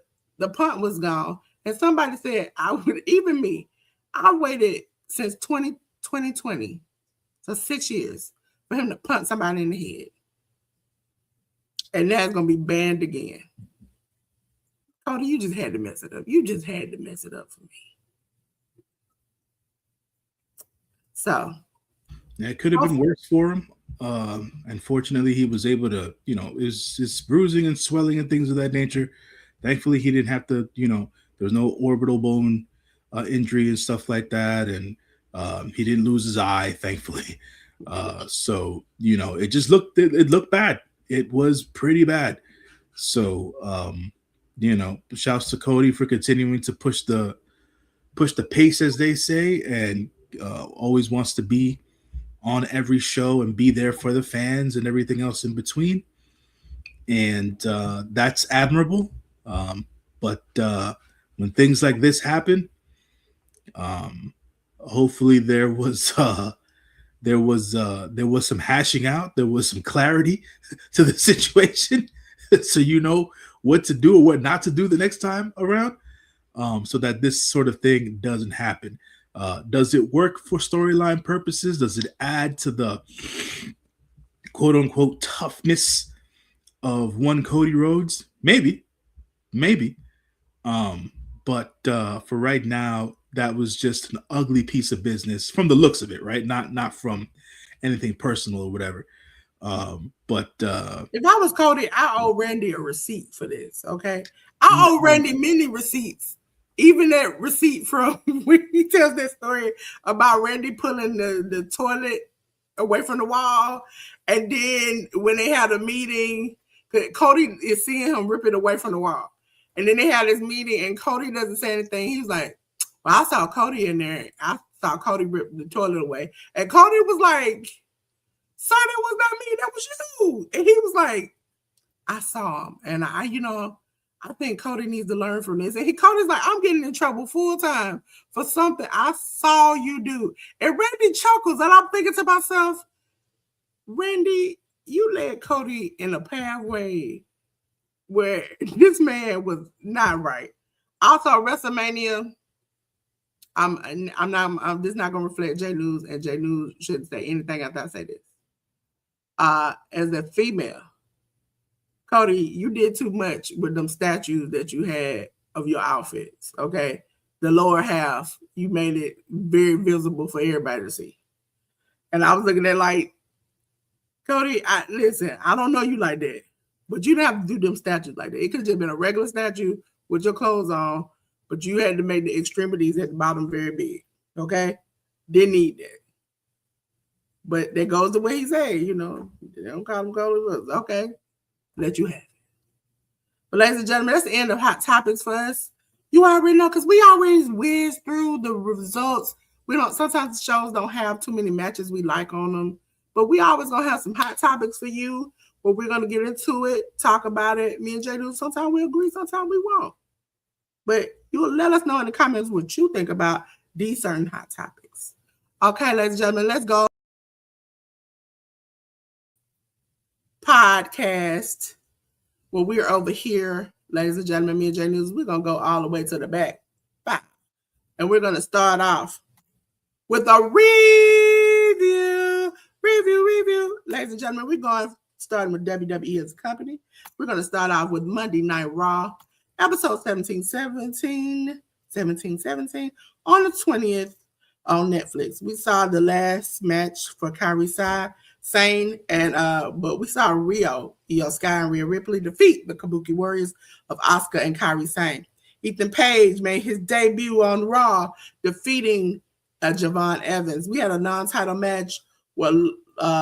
punt was gone. And somebody said, I waited since 2020, so 6 years, for him to punt somebody in the head. And that's going to be banned again. Cody, you just had to mess it up. You just had to mess it up for me. So. It could have been worse for him. Unfortunately, he was able to, his bruising and swelling and things of that nature. Thankfully, he didn't have to, there was no orbital bone injury and stuff like that. And he didn't lose his eye, thankfully. So, it looked bad. It was pretty bad. So, shouts to Cody for continuing to push the pace, as they say, and always wants to be on every show and be there for the fans and everything else in between. And that's admirable. But when things like this happen, hopefully there was some hashing out, there was some clarity to the situation, so you know what to do or what not to do the next time around, so that this sort of thing doesn't happen. Does it work for storyline purposes? Does it add to the quote unquote toughness of one Cody Rhodes? Maybe. But for right now, that was just an ugly piece of business from the looks of it, right? Not from anything personal or whatever. But if I was Cody, I owe Randy a receipt for this. Okay, I owe Randy many receipts. Even that receipt from when he tells that story about Randy pulling the toilet away from the wall, and then when they had a meeting, Cody is seeing him rip it away from the wall, And then they had this meeting, and Cody doesn't say anything. He was like, well, I saw Cody in there. I saw Cody rip the toilet away. And Cody was like, sir, that was not me. That was you. And he was like, I saw him. And I think Cody needs to learn from this. And Cody's like, I'm getting in trouble full time for something I saw you do. And Randy chuckles, and I'm thinking to myself, Randy, you led Cody in a pathway where this man was not right. Also, WrestleMania, I'm this not gonna reflect J News, and J News shouldn't say anything after I say this. As a female, Cody, you did too much with them statues that you had of your outfits. Okay, the lower half, you made it very visible for everybody to see. And I was looking at like, Cody, listen, I don't know you like that, but you didn't have to do them statues like that. It could have just been a regular statue with your clothes on, but you had to make the extremities at the bottom very big. Okay, didn't need that. But that goes the way he said, they don't call them gold. Okay, let you have it. But ladies and gentlemen, that's the end of Hot Topics for us. You already know, because we always whiz through the results. Sometimes the shows don't have too many matches we like on them, but we always gonna have some hot topics for you where we're gonna get into it, talk about it. Me and Jay do. Sometimes we agree, sometimes we won't. But you'll let us know in the comments what you think about these certain hot topics. Okay, ladies and gentlemen, let's go. Podcast. Well, we're over here, ladies and gentlemen, me and J News, we're going to go all the way to the back. Bye. And we're going to start off with a review. Ladies and gentlemen, we're going starting with WWE as a company. We're going to start off with Monday Night Raw, episode 1717 on the 20th on Netflix. We saw the last match for Kairi Sane, and but we saw Io Sky and Rhea Ripley defeat the Kabuki Warriors of Asuka and Kairi Sane. Ethan Page made his debut on Raw, defeating Javon Evans. We had a non-title match where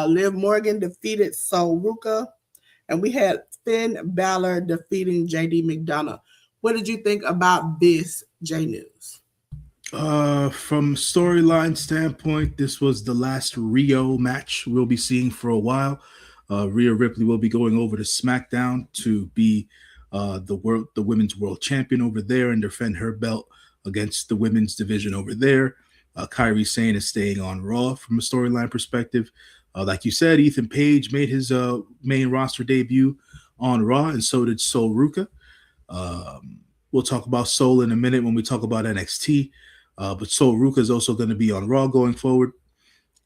Liv Morgan defeated Sol Ruka, and we had Finn Balor defeating JD McDonough. What did you think about this, J News? From storyline standpoint, this was the last Rio match we'll be seeing for a while. Rhea Ripley will be going over to SmackDown to be the women's world champion over there and defend her belt against the women's division over there. Kairi Sane is staying on Raw from a storyline perspective. Like you said, Ethan Page made his main roster debut on Raw, and so did Sol Ruka. We'll talk about Sol in a minute when we talk about NXT. But Sol Ruka is also going to be on Raw going forward.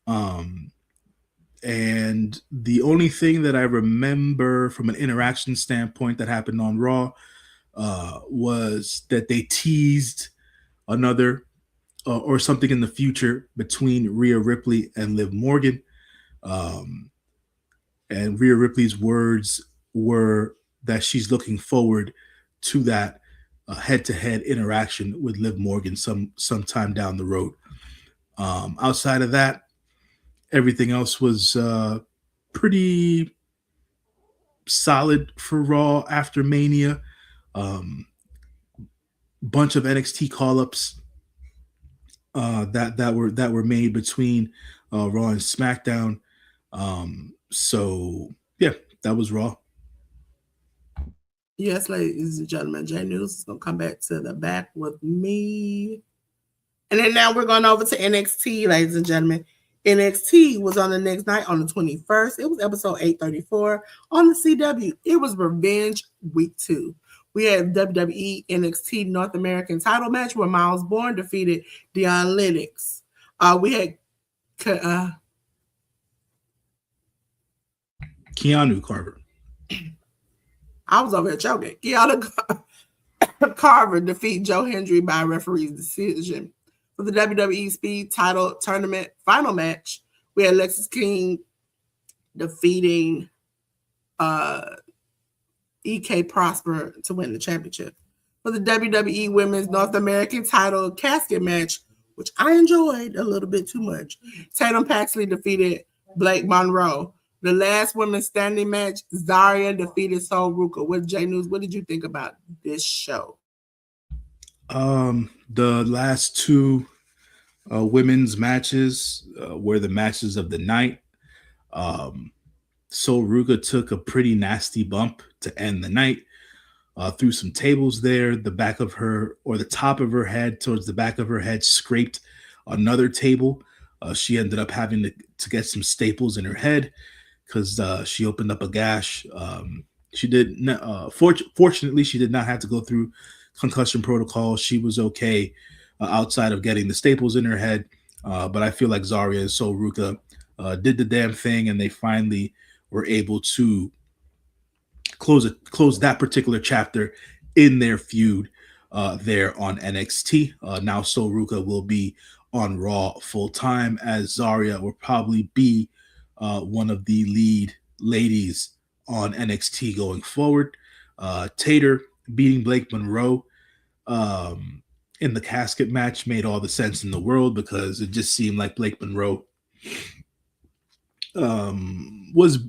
And the only thing that I remember from an interaction standpoint that happened on Raw was that they teased another or something in the future between Rhea Ripley and Liv Morgan. And Rhea Ripley's words were that she's looking forward to that head-to-head interaction with Liv Morgan sometime down the road. Outside of that, everything else was pretty solid for Raw after Mania. Bunch of NXT call-ups that were made between Raw and SmackDown. So yeah, that was Raw. Yes, ladies and gentlemen, J News is going to come back to the back with me. And then now we're going over to NXT, ladies and gentlemen. NXT was on the next night on the 21st. It was episode 834 on the CW. It was Revenge Week 2. We had WWE NXT North American title match where Miles Bourne defeated Deion Lennox. We had Keanu Carver. I was over here choking. Keanu Carver defeat Joe Hendry by referee's decision. For the WWE Speed Title Tournament final match, we had Lexis King defeating EK Prosper to win the championship. For the WWE Women's North American Title Casket match, which I enjoyed a little bit too much, Tatum Paxley defeated Blake Monroe. The last woman standing match, Zarya defeated Sol Ruka. What J News? What did you think about this show? The last two women's matches were the matches of the night. Um, Sol Ruka took a pretty nasty bump to end the night. Threw some tables there. The back of her, or the top of her head, towards the back of her head, scraped another table. She ended up having to get some staples in her head because she opened up a gash. She did. Fortunately, she did not have to go through concussion protocol. She was okay outside of getting the staples in her head. But I feel like Zarya and Sol Ruka did the damn thing, and they finally were able to close that particular chapter in their feud there on NXT. Now Sol Ruka will be on Raw full time, as Zarya will probably be one of the lead ladies on NXT going forward. Tater beating Blake Monroe in the casket match made all the sense in the world, because it just seemed like Blake Monroe was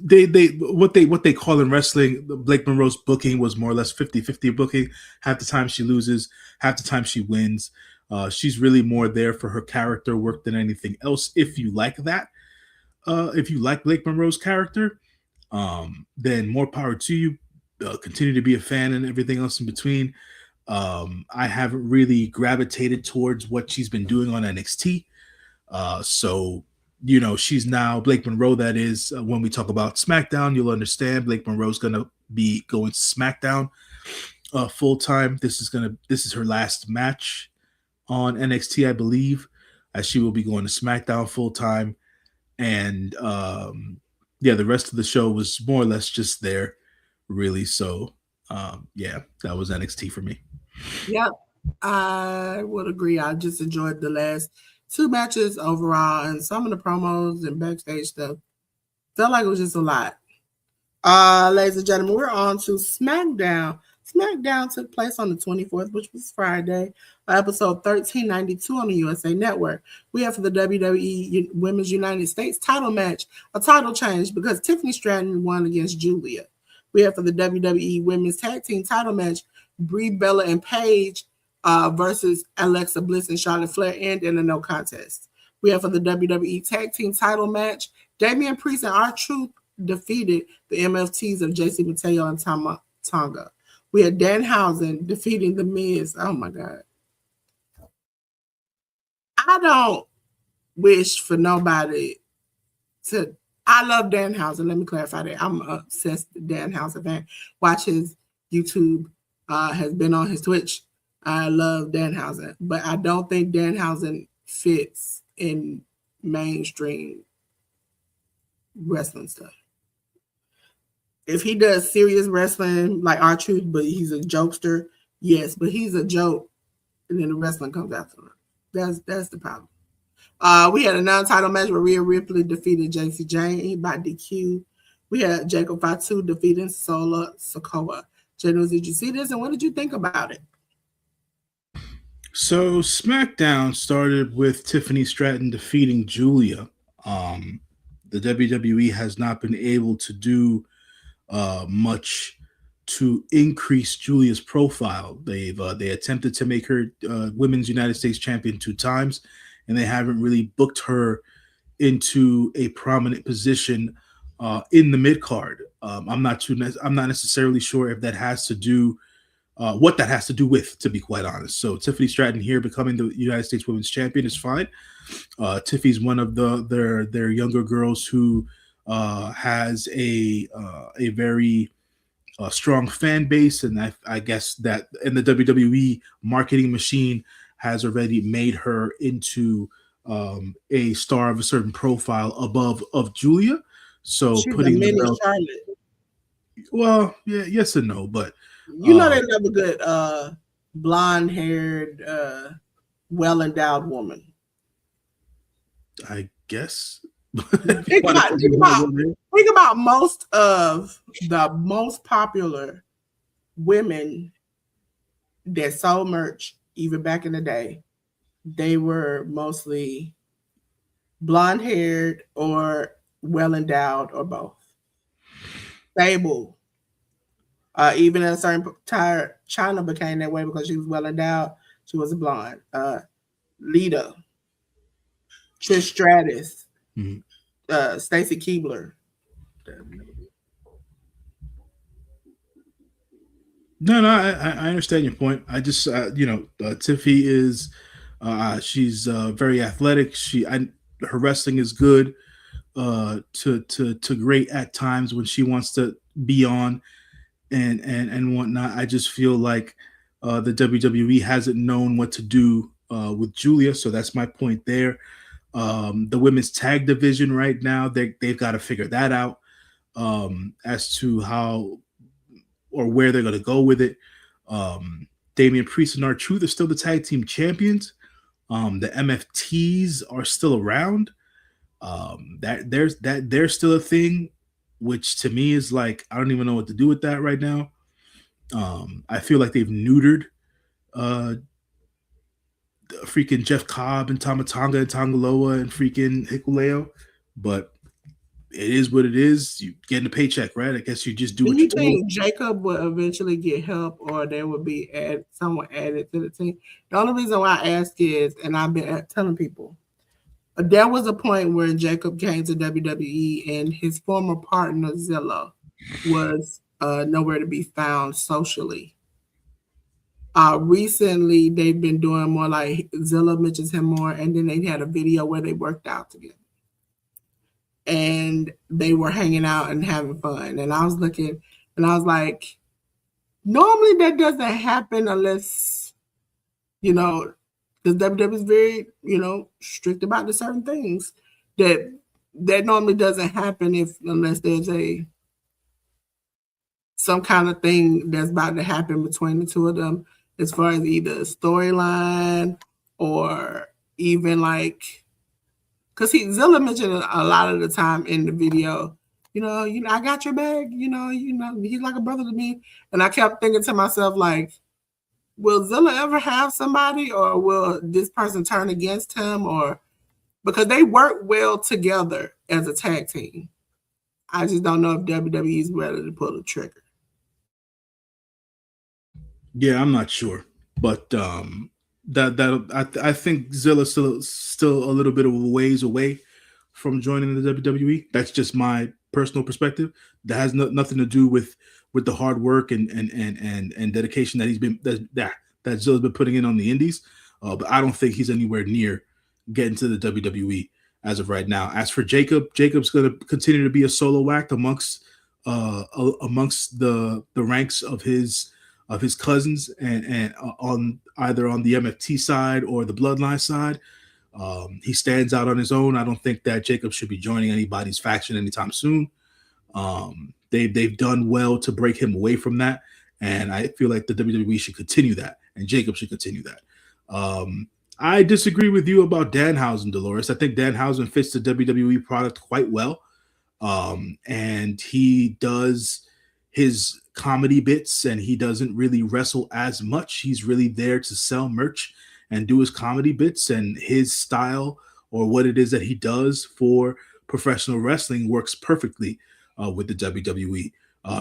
they what they call in wrestling, Blake Monroe's booking was more or less 50-50 booking. Half the time she loses, half the time she wins. She's really more there for her character work than anything else. If you like that, if you like Blake Monroe's character, then more power to you. Continue to be a fan and everything else in between. I haven't really gravitated towards what she's been doing on NXT. So, you know, she's now Blake Monroe. That is, when we talk about SmackDown, you'll understand Blake Monroe's going to be going to SmackDown full time. This is her last match on NXT, I believe, as she will be going to SmackDown full time. And yeah, the rest of the show was more or less just there, really. So yeah, that was NXT for me. Yep, I would agree. I just enjoyed the last two matches overall, and some of the promos and backstage stuff. Felt like it was just a lot. Ladies and gentlemen, we're on to SmackDown. SmackDown took place on the 24th, which was Friday, episode 1392 on the USA Network. We have for the WWE Women's United States title match, a title change because Tiffany Stratton won against Julia. We have for the WWE Women's Tag Team title match, Brie Bella and Paige versus Alexa Bliss and Charlotte Flair, and in a no contest. We have for the WWE Tag Team title match, Damian Priest and R-Truth defeated the MFTs of JC Mateo and Tonga. We had Danhausen defeating the Miz. Oh my God. I don't wish for nobody to. I love Danhausen. Let me clarify that. I'm an obsessed Danhausen fan. Watch his YouTube. Has been on his Twitch. I love Danhausen, but I don't think Danhausen fits in mainstream wrestling stuff. If he does serious wrestling like R-Truth, but he's a jokester, yes, but he's a joke, and then the wrestling comes after him. That's the problem. We had a non-title match where Rhea Ripley defeated JC Jane by DQ. We had Jacob Fatu defeating Sola Sokoa. Jay, did you see this, and what did you think about it? So SmackDown started with Tiffany Stratton defeating Julia. The WWE has not been able to do much to increase Julia's profile. They attempted to make her Women's United States Champion 2 times, and they haven't really booked her into a prominent position in the mid card. I'm not necessarily sure if that has to do what that has to do with, to be quite honest. So Tiffany Stratton here becoming the United States Women's Champion is fine. Tiffy's one of their younger girls who has a very strong fan base, and I guess that in the WWE marketing machine has already made her into a star of a certain profile above of Julia. So she's putting a mini the belt, Charlotte. well, yeah, yes and no, but you know they love a good blonde-haired, well-endowed woman. I guess. Think about most of the most popular women that sold merch, even back in the day. They were mostly blonde-haired or well endowed, or both. Stable. Even at a certain time, China became that way because she was well endowed. She was a blonde. Lita, Trish Stratus, Mm-hmm. Stacy Keebler. No, I understand your point. I just, Tiffy is, she's very athletic. Her wrestling is good, to great at times when she wants to be on and whatnot. I just feel like the WWE hasn't known what to do with Julia, so that's my point there. The women's tag division right now, they've got to figure that out as to how or where they're going to go with it. Damian Priest and R-Truth are still the tag team champions. The MFTs are still around. There's still a thing, which to me is like I don't even know what to do with that right now. I feel like they've neutered freaking Jeff Cobb and Tamatanga and Tangaloa and freaking Hikuleo, but it is what it is. You getting a paycheck, right? I guess you just do what you you think Jacob will eventually get help, or there will be someone added to the team? The only reason why I ask is, and I've been telling people, there was a point where Jacob came to WWE and his former partner Zilla was nowhere to be found socially. Recently, they've been doing more like Zilla mentions him more, and then they had a video where they worked out together. And they were hanging out and having fun. And I was looking and I was like, normally that doesn't happen unless, because WWE is very, strict about the certain things that normally doesn't happen unless there's some kind of thing that's about to happen between the two of them, as far as either a storyline or even like, because Zilla mentioned a lot of the time in the video, I got your bag, he's like a brother to me. And I kept thinking to myself, like, will Zilla ever have somebody, or will this person turn against him? Or because they work well together as a tag team. I just don't know if WWE is ready to pull the trigger. Yeah, I'm not sure, but I think Zilla's still a little bit of a ways away from joining the WWE. That's just my personal perspective. That has nothing to do with the hard work and dedication that that Zilla's been putting in on the Indies. But I don't think he's anywhere near getting to the WWE as of right now. As for Jacob's going to continue to be a solo act amongst the ranks of his cousins and on either on the MFT side or the Bloodline side. He stands out on his own. I don't think that Jacob should be joining anybody's faction anytime soon. They've done well to break him away from that, and I feel like the WWE should continue that, and Jacob should continue that. I disagree with you about Danhausen, Dolores. I think Danhausen fits the WWE product quite well, and he does his comedy bits, and he doesn't really wrestle as much. He's really there to sell merch and do his comedy bits, and his style or what it is that he does for professional wrestling works perfectly with the WWE.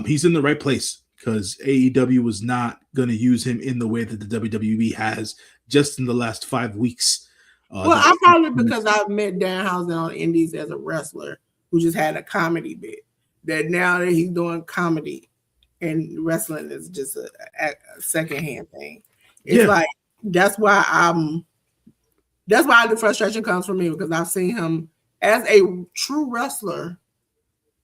He's in the right place because AEW was not going to use him in the way that the WWE has just in the last 5 weeks. I probably because I've met Danhausen on Indies as a wrestler who just had a comedy bit. That now that he's doing comedy and wrestling is just a secondhand thing. It's like that's why the frustration comes from me, because I've seen him as a true wrestler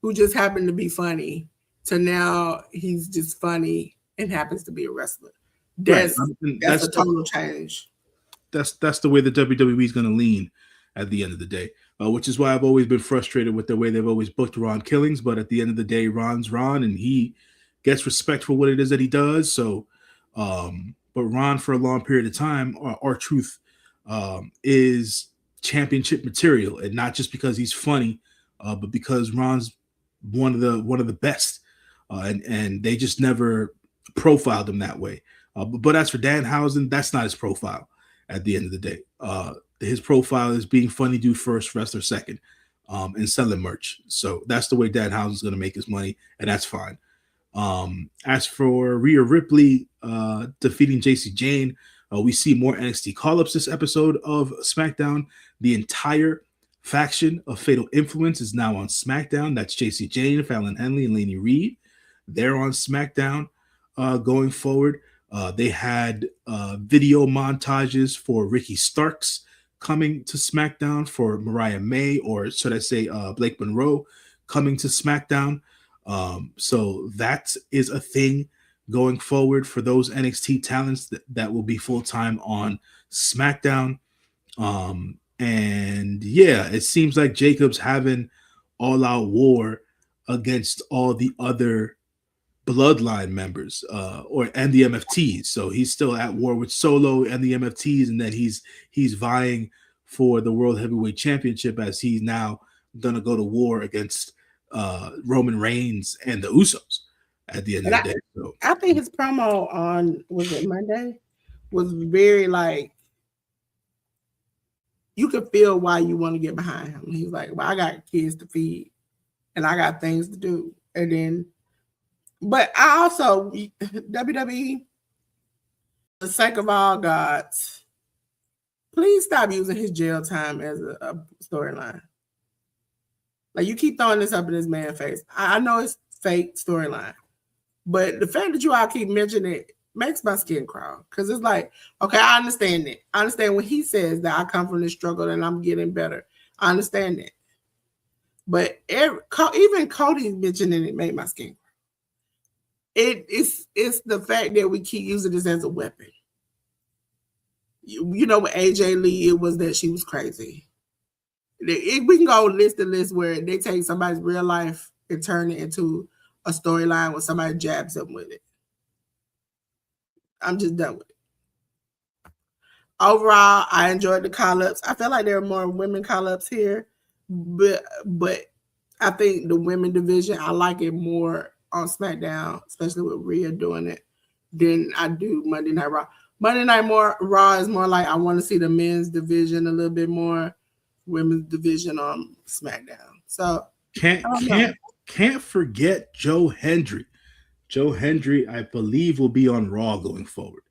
who just happened to be funny to now he's just funny and happens to be a wrestler. That's a total change. That's the way the WWE is going to lean at the end of the day, which is why I've always been frustrated with the way they've always booked Ron Killings. But at the end of the day, Ron's Ron, and he gets respect for what it is that he does. So, but Ron, for a long period of time, R-Truth is championship material, and not just because he's funny, but because Ron's one of the best, and they just never profiled him that way. But as for Danhausen, that's not his profile. At the end of the day, his profile is being funny dude first, wrestler second. and selling merch. So that's the way Danhausen is going to make his money, and that's fine. As for Rhea Ripley defeating JC Jane, we see more NXT call-ups this episode of SmackDown. The entire faction of Fatal Influence is now on SmackDown. That's JC Jane, Fallon Henley, and Lainey Reed. They're on SmackDown going forward. They had video montages for Ricky Starks coming to SmackDown, for Mariah May, or should I say Blake Monroe coming to SmackDown. So that is a thing going forward for those NXT talents that will be full-time on SmackDown. And yeah, it seems like Jacob's having all-out war against all the other Bloodline members and the MFTs. So he's still at war with Solo and the MFTs, and then he's vying for the World Heavyweight Championship, as he's now gonna go to war against Roman Reigns and the Usos at the end of the day. So I think his promo on, was it Monday, was very like, you could feel why you want to get behind him. He's like, well, I got kids to feed and I got things to do. And then, but I also, WWE, for the sake of all gods, please stop using his jail time as a storyline. Like, you keep throwing this up in this man's face. I know it's fake storyline, but the fact that you all keep mentioning it makes my skin crawl. Because it's like, okay, I understand it. I understand when he says that I come from this struggle and I'm getting better. I understand that. But even Cody mentioning it made my skin crawl. It's the fact that we keep using this as a weapon. You know, with AJ Lee, it was that she was crazy. We can go list to list where they take somebody's real life and turn it into a storyline where somebody jabs them with it. I'm just done with it. Overall, I enjoyed the call-ups. I feel like there are more women call-ups here, but I think the women division, I like it more on SmackDown, especially with Rhea doing it, than I do Monday Night Raw. Monday Night Raw is more like I want to see the men's division a little bit more, women's division on SmackDown. So can't forget Joe Hendry. Joe Hendry, I believe, will be on Raw going forward.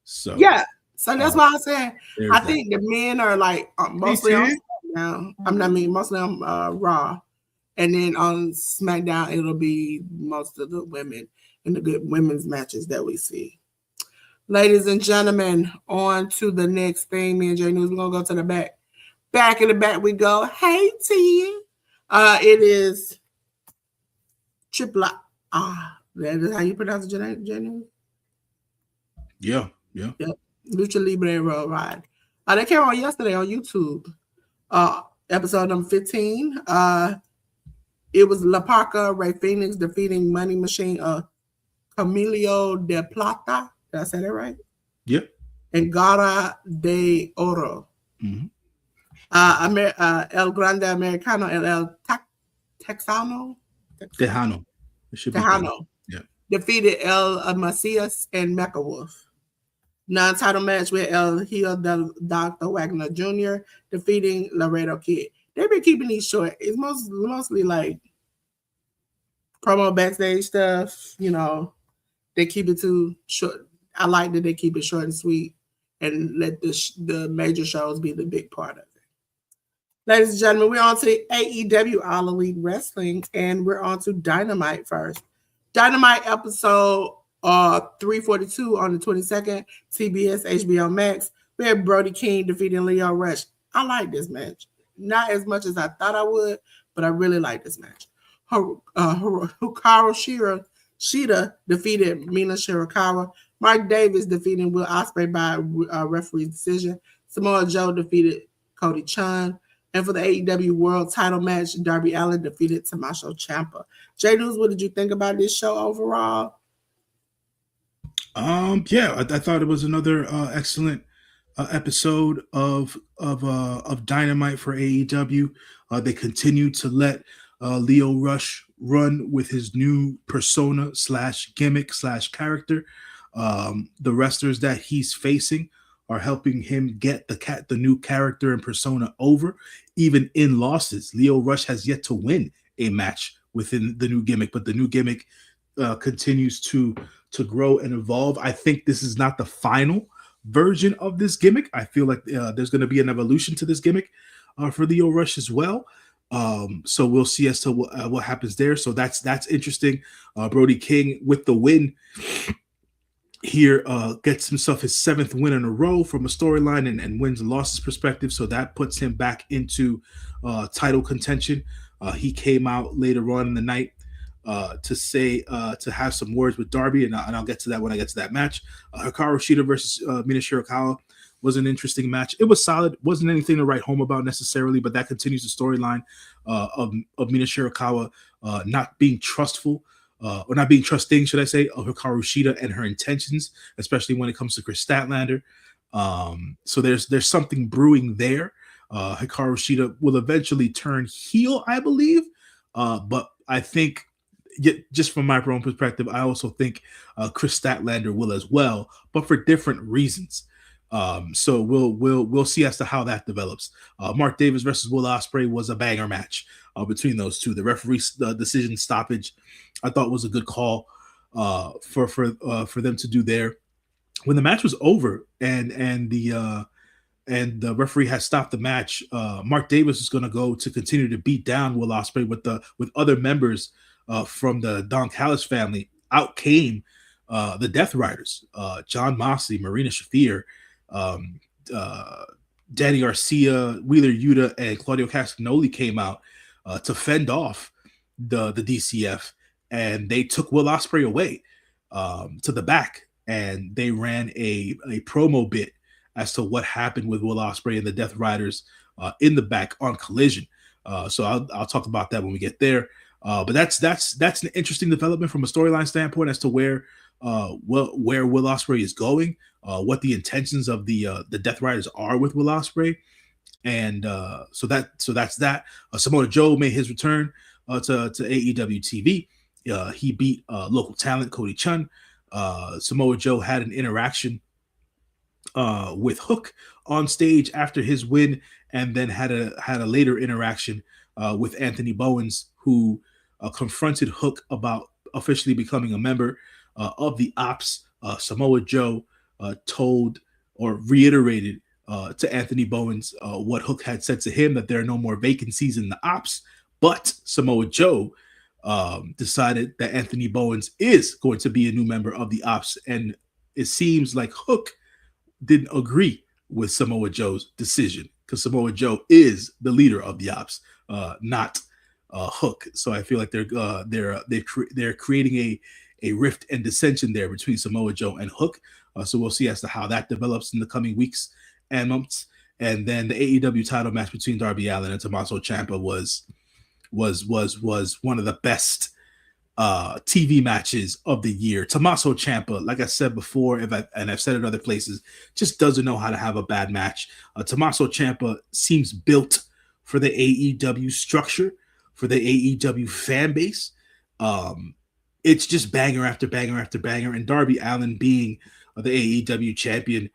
So yeah, so that's why I said I think the men are like mostly on SmackDown. Mostly on Raw, and then on SmackDown it'll be most of the women in the good women's matches that we see. Ladies and gentlemen, on to the next thing. Me and J News, we're gonna go to the back. Back in the back we go. Hey T, it is triple. That is how you pronounce it, J News? Yeah. Lucha Libre Road Ride. They came on yesterday on YouTube. Episode number 15. It was La Parca, Rey Fenix defeating Money Machine Camilo de Plata. Did I say that right? Yep. And Gara de Oro. Mm-hmm. El Grande Americano and El Texano. Tejano. Tejano. Yeah. Defeated El Macias and Mecha Wolf. Non-title match with El Hijo del Dr. Wagner Jr. defeating Laredo Kid. They've been keeping these short. It's mostly like promo backstage stuff. You know, they keep it too short. I like that they keep it short and sweet and let the major shows be the big part of it. Ladies and gentlemen, we're on to AEW All Elite Wrestling, and we're on to Dynamite first. Dynamite episode 342 on the 22nd, TBS, HBO Max. We had Brody King defeating Leo Rush. I like this match. Not as much as I thought I would, but I really like this match. Hikaru Shida defeated Mina Shirakawa. Mark Davis defeating Will Ospreay by referee decision. Samoa Joe defeated Cody Chun. And for the AEW World Title match, Darby Allin defeated Tommaso Ciampa. J News, what did you think about this show overall? Yeah, I thought it was another excellent episode of Dynamite for AEW. They continue to let Leo Rush run with his new persona / gimmick / character. The wrestlers that he's facing are helping him get the new character and persona over, even in losses. Lio Rush has yet to win a match within the new gimmick, but the new gimmick continues to grow and evolve. I think this is not the final version of this gimmick. I feel like there's going to be an evolution to this gimmick for Lio Rush as well. So we'll see as to what happens there. So that's interesting. Brody King with the win here, gets himself his 7th win in a row from a storyline and wins and losses perspective. So that puts him back into title contention. He came out later on in the night to say to have some words with Darby, and I'll get to that when I get to that match. Hikaru Shida versus Mina Shirakawa was an interesting match. It was solid. Wasn't anything to write home about necessarily, but that continues the storyline of Mina Shirakawa not being trustful, or not being trusting, should I say, of Hikaru Shida and her intentions, especially when it comes to Chris Statlander. So there's something brewing there. Hikaru Shida will eventually turn heel, I believe, but I think, just from my own perspective, I also think Chris Statlander will as well, but for different reasons. So we'll see as to how that develops. Mark Davis versus Will Ospreay was a banger match between those two. The referee's decision stoppage, I thought, was a good call for them to do there. When the match was over and the referee had stopped the match, Mark Davis was going to go to continue to beat down Will Ospreay with other members from the Don Callis family. Out came the Death Riders, John Moxley, Marina Shafir, Danny Garcia, Wheeler Yuta, and Claudio Castagnoli came out to fend off the DCF, and they took Will Ospreay away to the back, and they ran a promo bit as to what happened with Will Ospreay and the Death Riders in the back on Collision. So I'll talk about that when we get there. But that's an interesting development from a storyline standpoint as to where Will Ospreay is going, what the intentions of the Death Riders are with Will Ospreay, and so that's that. Samoa Joe made his return to AEW TV. He beat local talent Cody Chun. Samoa Joe had an interaction with Hook on stage after his win, and then had a later interaction with Anthony Bowens, who confronted Hook about officially becoming a member of the Ops. Samoa Joe told or reiterated to Anthony Bowens what Hook had said to him, that there are no more vacancies in the Ops. But Samoa Joe decided that Anthony Bowens is going to be a new member of the Ops, and it seems like Hook didn't agree with Samoa Joe's decision, because Samoa Joe is the leader of the Ops, not Hook. So I feel like they're creating a rift and dissension there between Samoa Joe and Hook. So we'll see as to how that develops in the coming weeks and months. And then the AEW title match between Darby Allin and Tommaso Ciampa was one of the best TV matches of the year. Tommaso Ciampa, like I said before, I've said it other places, just doesn't know how to have a bad match. Tommaso Ciampa seems built for the AEW structure, for the AEW fan base. It's just banger after banger after banger, and Darby Allin being the AEW champion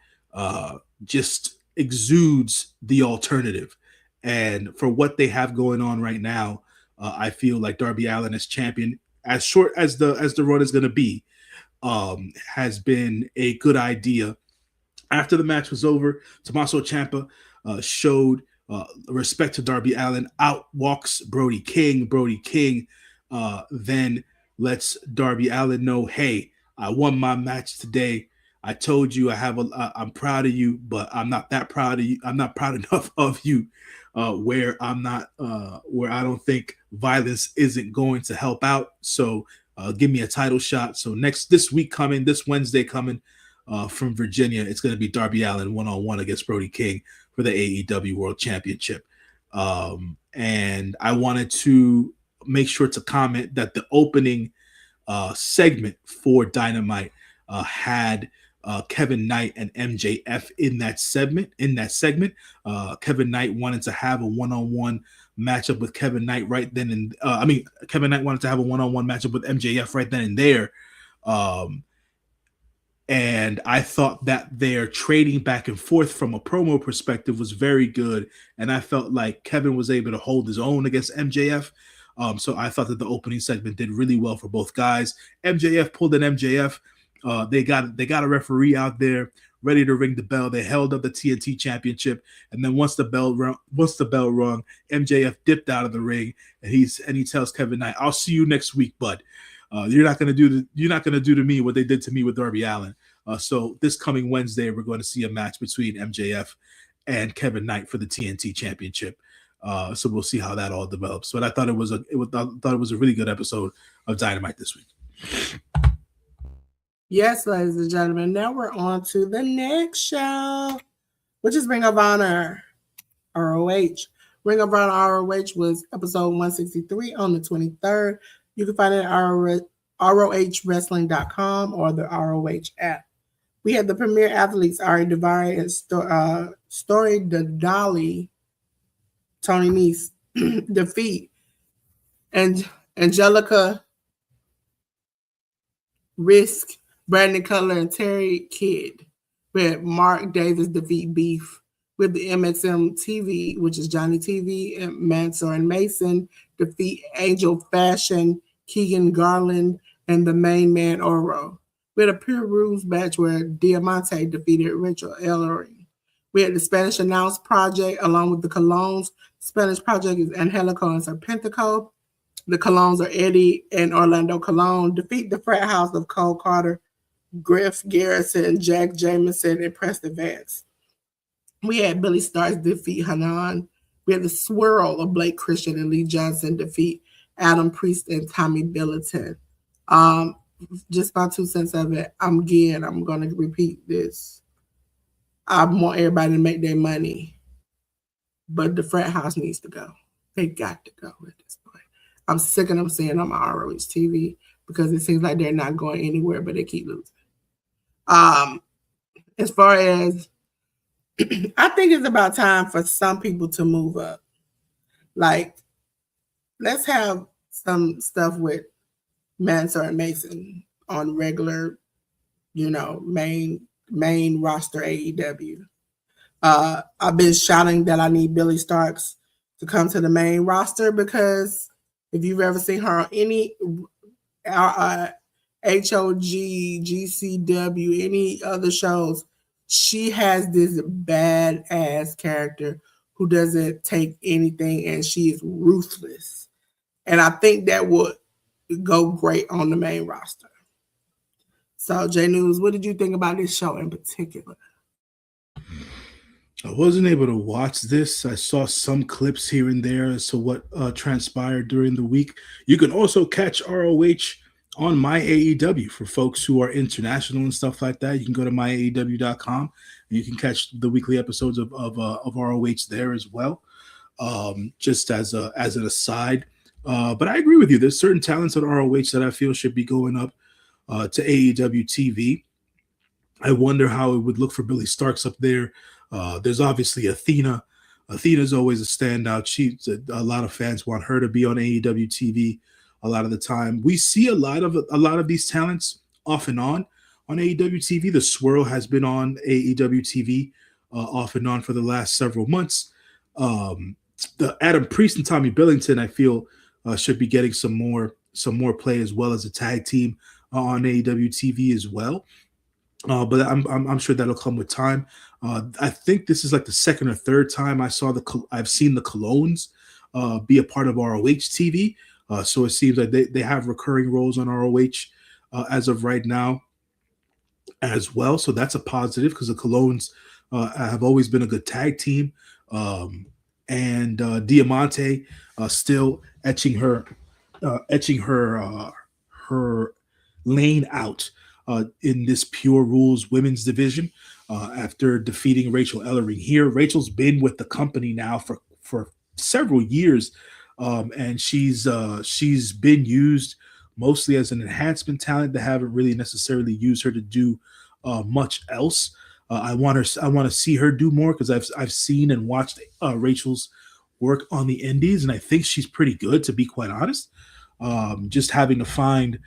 just exudes the alternative. And for what they have going on right now, I feel like Darby Allin as champion, as short as the run is going to be, has been a good idea. After the match was over, Tommaso Ciampa showed respect to Darby Allin. Out walks Brody King. Brody King then lets Darby Allin know, hey, I won my match today. I told you I'm proud of you, but I'm not that proud of you. I'm not proud enough of you where I don't think violence isn't going to help out. So give me a title shot. So this Wednesday coming from Virginia, it's going to be Darby Allin 1-on-1 against Brody King for the AEW World Championship. And I wanted to make sure to comment that the opening segment for Dynamite had Kevin Knight and MJF in that segment. Kevin Knight wanted to have a one-on-one matchup with Kevin Knight right then, and Kevin Knight wanted to have a one-on-one matchup with MJF right then and there. And I thought that their trading back and forth from a promo perspective was very good. And I felt like Kevin was able to hold his own against MJF. So I thought that the opening segment did really well for both guys. MJF pulled an MJF. They got a referee out there ready to ring the bell. They held up the TNT Championship, and then once the bell rung, MJF dipped out of the ring, and he tells Kevin Knight, "I'll see you next week, bud. You're not gonna do to me what they did to me with Darby Allin." So this coming Wednesday, we're going to see a match between MJF and Kevin Knight for the TNT Championship. So we'll see how that all develops. But I thought it was a really good episode of Dynamite this week. Yes, ladies and gentlemen. Now we're on to the next show, which is Ring of Honor ROH. Ring of Honor ROH was episode 163 on the 23rd. You can find it at ROHWrestling.com or the ROH app. We had the premier athletes, Ari Daivari and Story Dadali, Tony Nese, defeat, and Angelica Risk, Brandon Cutler, and Terry Kidd. We had Mark Davis defeat Beef with the MXM TV, which is Johnny TV, and Mansoor and Mason defeat Angel Fashion, Keegan Garland, and the main man Oro. We had a pure rules match where Diamante defeated Rachel Ellery. We had the Spanish Announce Project along with the Colognes. Spanish Project is Angelico and Serpentico. The Colognes are Eddie and Orlando Colon. Defeat the frat house of Cole Carter, Griff Garrison, Jack Jameson, and Preston Vance. We had Billy Starks defeat Hanan. We had the Swirl of Blake Christian and Lee Johnson defeat Adam Priest and Tommy Billington. Just my 2 cents of it. I'm going to repeat this. I want everybody to make their money, but the frat house needs to go. They got to go at this point. I'm sick of them saying on my ROH TV because it seems like they're not going anywhere, but they keep losing. As far as, I think it's about time for some people to move up. Like, let's have some stuff with Mansoor and Mason on regular, main roster AEW. I've been shouting that I need Billy Starks to come to the main roster because if you've ever seen her on any HOG, GCW, any other shows, she has this badass character who doesn't take anything, and she is ruthless. And I think that would go great on the main roster. So, J News, what did you think about this show in particular? I wasn't able to watch this. I saw some clips here and there as to what transpired during the week. You can also catch ROH on My AEW for folks who are international and stuff like that. You can go to myaew.com and you can catch the weekly episodes of ROH there as well. Just as an aside. But I agree with you. There's certain talents at ROH that I feel should be going up to AEW TV. I wonder how it would look for Billy Starks up there. There's obviously Athena. Athena's always a standout. A lot of fans want her to be on AEW TV a lot of the time. We see a lot of these talents off and on AEW TV. The Swirl has been on AEW TV off and on for the last several months. The Adam Priest and Tommy Billington, I feel, should be getting some more play as well as a tag team on AEW TV as well. But I'm sure that'll come with time. I think this is like the second or third time I've seen the Colognes be a part of ROH TV. So it seems like they have recurring roles on ROH as of right now as well. So that's a positive because the Colognes have always been a good tag team. And Diamante still etching her lane out in this Pure Rules women's division after defeating Rachel Ellering here. Rachel's been with the company now for several years, and she's been used mostly as an enhancement talent. They haven't really necessarily used her to do much else. I want to see her do more because I've seen and watched Rachel's work on the indies, and I think she's pretty good, to be quite honest. Just having to find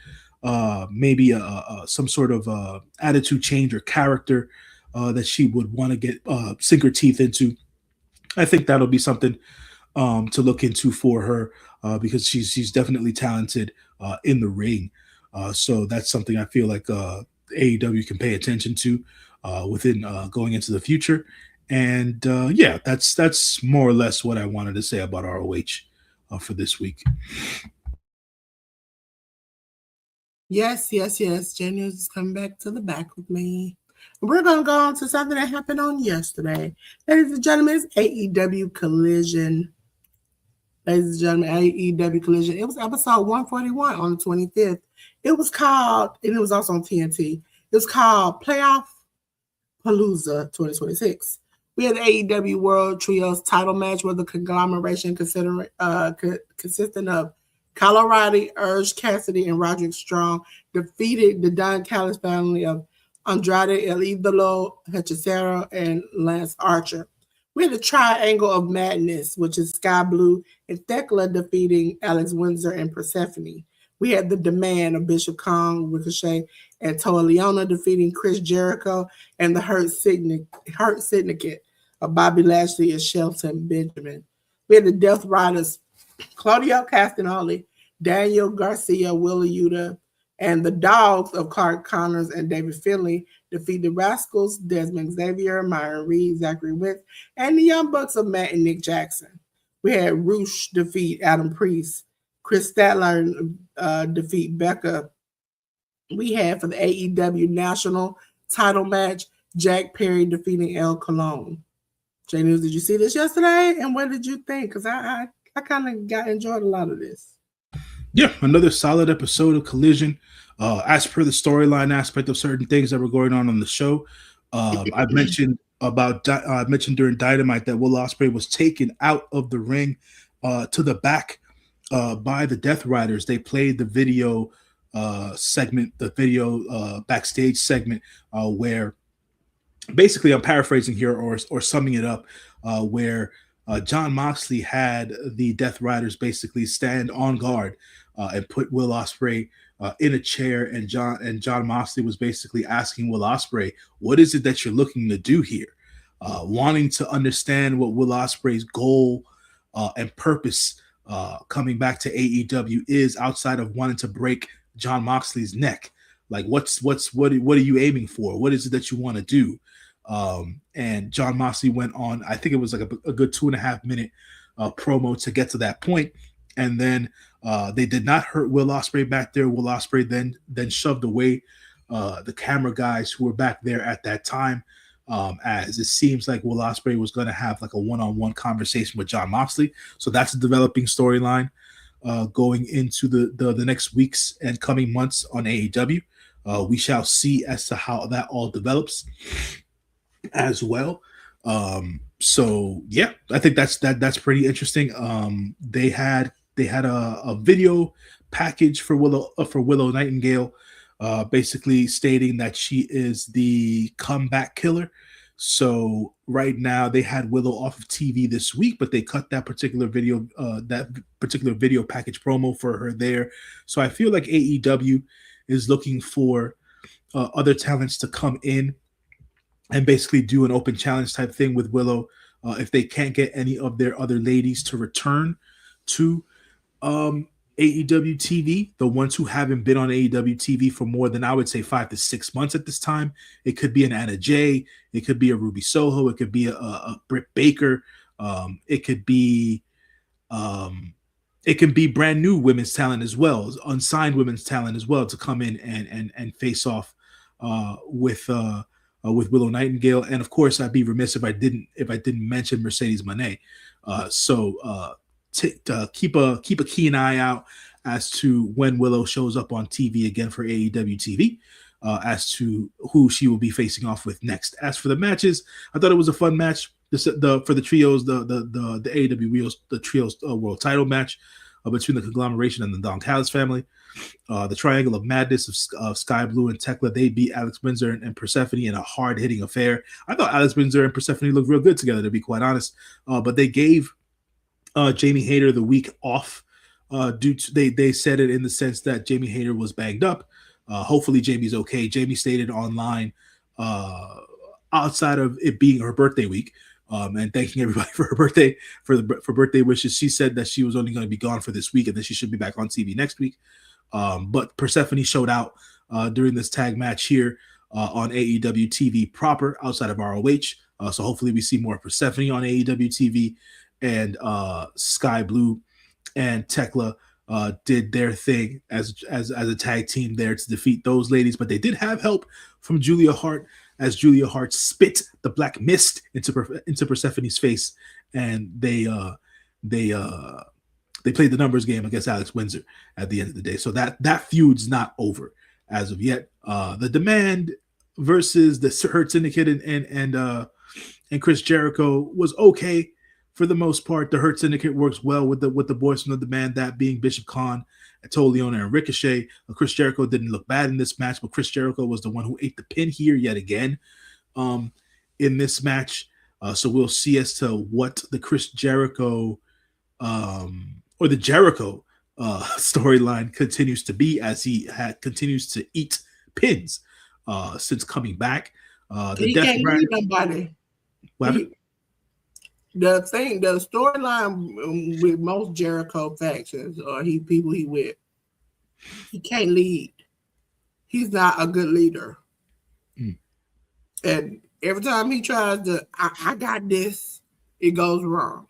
maybe some sort of attitude change or character that she would want to get sink her teeth into. I think that'll be something to look into for her because she's definitely talented in the ring. So that's something I feel like AEW can pay attention to within going into the future. And yeah, that's more or less what I wanted to say about ROH for this week. Yes, yes, yes. Janice is coming back to the back with me. We're going to go on to something that happened on yesterday. Ladies and gentlemen, it's AEW Collision. Ladies and gentlemen, AEW Collision. It was episode 141 on the 25th. It was called, and it was also on TNT, it was called Playoff Palooza 2026. We had the AEW World Trios title match where the conglomeration consisting of Kyle O'Reilly, Urge Cassidy, and Roderick Strong defeated the Don Callis family of Andrade El Idolo, Hechicero, and Lance Archer. We had the Triangle of Madness, which is Sky Blue and Thekla defeating Alex Windsor and Persephone. We had the Demand of Bishop Kong, Ricochet, and Toa Leona defeating Chris Jericho and the Hurt Syndicate of Bobby Lashley and Shelton Benjamin. We had the Death Riders, Claudio Castagnoli, Daniel Garcia, Willa Yuta, and the Dogs of Clark Connors and David Finlay defeat the Rascals, Desmond Xavier, Myron Reed, Zachary Wentz, and the Young Bucks of Matt and Nick Jackson. We had Roosh defeat Adam Priest, Chris Statler defeat Becca. We had for the AEW National title match, Jack Perry defeating El Colon. J News, did you see this yesterday? And what did you think? Because I kind of enjoyed a lot of this. Yeah, another solid episode of Collision. As per the storyline aspect of certain things that were going on the show, I mentioned during Dynamite that Will Ospreay was taken out of the ring to the back by the Death Riders. They played the video segment, the video backstage segment, where basically I'm paraphrasing here or summing it up, where Jon Moxley had the Death Riders basically stand on guard and put Will Ospreay in a chair, and Jon Moxley was basically asking Will Ospreay, "What is it that you're looking to do here?" Wanting to understand what Will Ospreay's goal and purpose coming back to AEW is outside of wanting to break Jon Moxley's neck. Like, what are you aiming for? What is it that you want to do? And Jon Moxley went on, I think it was like a good 2.5 minute promo to get to that point. And then they did not hurt Will Ospreay back there. Will Ospreay then shoved away the camera guys who were back there at that time, as it seems like Will Ospreay was going to have like a one-on-one conversation with Jon Moxley. So that's a developing storyline going into the next weeks and coming months on AEW. We shall see as to how that all develops as well. So yeah, I think that's pretty interesting. They had a video package for Willow Nightingale, basically stating that she is the comeback killer. So right now they had Willow off of TV this week, but they cut that particular video package promo for her there. So I feel like AEW is looking for other talents to come in and basically do an open challenge type thing with Willow. If they can't get any of their other ladies to return to AEW TV, the ones who haven't been on AEW TV for more than, I would say, 5 to 6 months at this time. It could be an Anna Jay, it could be a Ruby Soho, it could be a Britt Baker, it could be brand new women's talent as well, unsigned women's talent as well, to come in and face off with Willow Nightingale. And of course, I'd be remiss if I didn't mention Mercedes Moné. Keep a keen eye out as to when Willow shows up on TV again for AEW TV, as to who she will be facing off with next. As for the matches, I thought it was a fun match. For the trios, the AEW trios world title match between the conglomeration and the Don Callis family. The Triangle of Madness of Sky Blue and Thekla, they beat Alex Windsor and Persephone in a hard-hitting affair. I thought Alex Windsor and Persephone looked real good together, to be quite honest. But they gave Jamie Hayter the week off due to they said it in the sense that Jamie Hayter was banged up. Hopefully Jamie's okay. Jamie stated online, outside of it being her birthday week, and thanking everybody for her birthday for birthday wishes. She said that she was only going to be gone for this week and then she should be back on TV next week. But Persephone showed out during this tag match here on AEW TV proper outside of ROH. So hopefully we see more Persephone on AEW TV, and Sky Blue and Tekla did their thing as a tag team there to defeat those ladies. But they did have help from Julia Hart, as Julia Hart spit the black mist into Persephone's face, and they played the numbers game against Alex Windsor at the end of the day. So that feud's not over as of yet. The Demand versus the Hurt Syndicate and Chris Jericho was okay for the most part. The Hurt Syndicate works well with the boys from the Demand, that being Bishop Khan, Leona, and Ricochet. Chris Jericho didn't look bad in this match, but Chris Jericho was the one who ate the pin here yet again in this match. So we'll see as to what the Chris Jericho or the Jericho storyline continues to be, as he continues to eat pins since coming back. He can't lead nobody. The storyline with most Jericho factions or people he with, he can't lead. He's not a good leader. And every time he tries to, I got this, it goes wrong.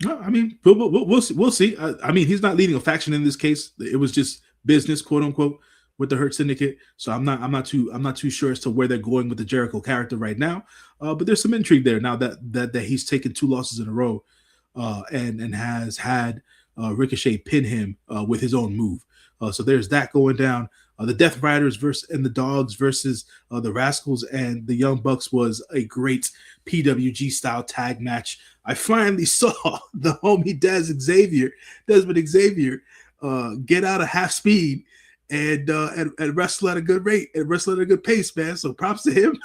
No, I mean, we'll see. We'll see. I mean, he's not leading a faction in this case. It was just business, quote unquote, with the Hurt Syndicate. So I'm not too sure as to where they're going with the Jericho character right now. But there's some intrigue there now that he's taken 2 losses in a row, and has had Ricochet pin him with his own move. So there's that going down. The Death Riders and the Dogs versus the Rascals and the Young Bucks was a great PWG style tag match. I finally saw the homie Desmond Xavier get out of half speed and wrestle at a good rate and wrestle at a good pace, man. So props to him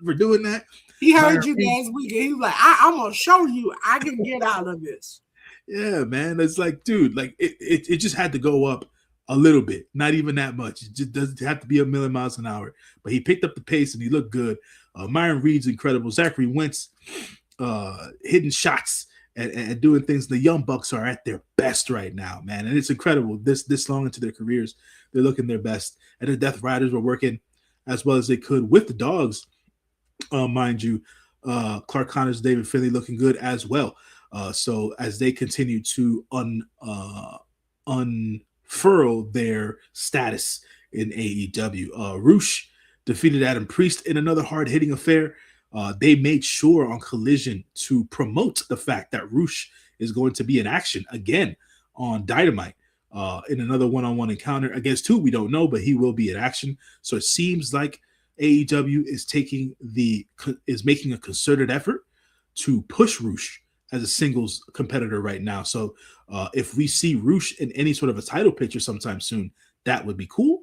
for doing that. He heard you last week and he was like, I'm gonna show you I can get out of this. Yeah, man. It's like, dude, like it just had to go up a little bit, not even that much. It just doesn't have to be a million miles an hour. But he picked up the pace and he looked good. Myron Reed's incredible. Zachary Wentz hitting shots and doing things. The Young Bucks are at their best right now, man. And it's incredible. This long into their careers, they're looking their best. And the Death Riders were working as well as they could with the Dogs, mind you. Clark Connors, David Finlay looking good as well. So as they continue to unfurl their status in AEW. Roosh defeated Adam Priest in another hard-hitting affair. They made sure on Collision to promote the fact that Roosh is going to be in action again on Dynamite in another one-on-one encounter against who we don't know, but he will be in action. So it seems like AEW is making a concerted effort to push Roosh as a singles competitor right now. So if we see Roosh in any sort of a title picture sometime soon, that would be cool.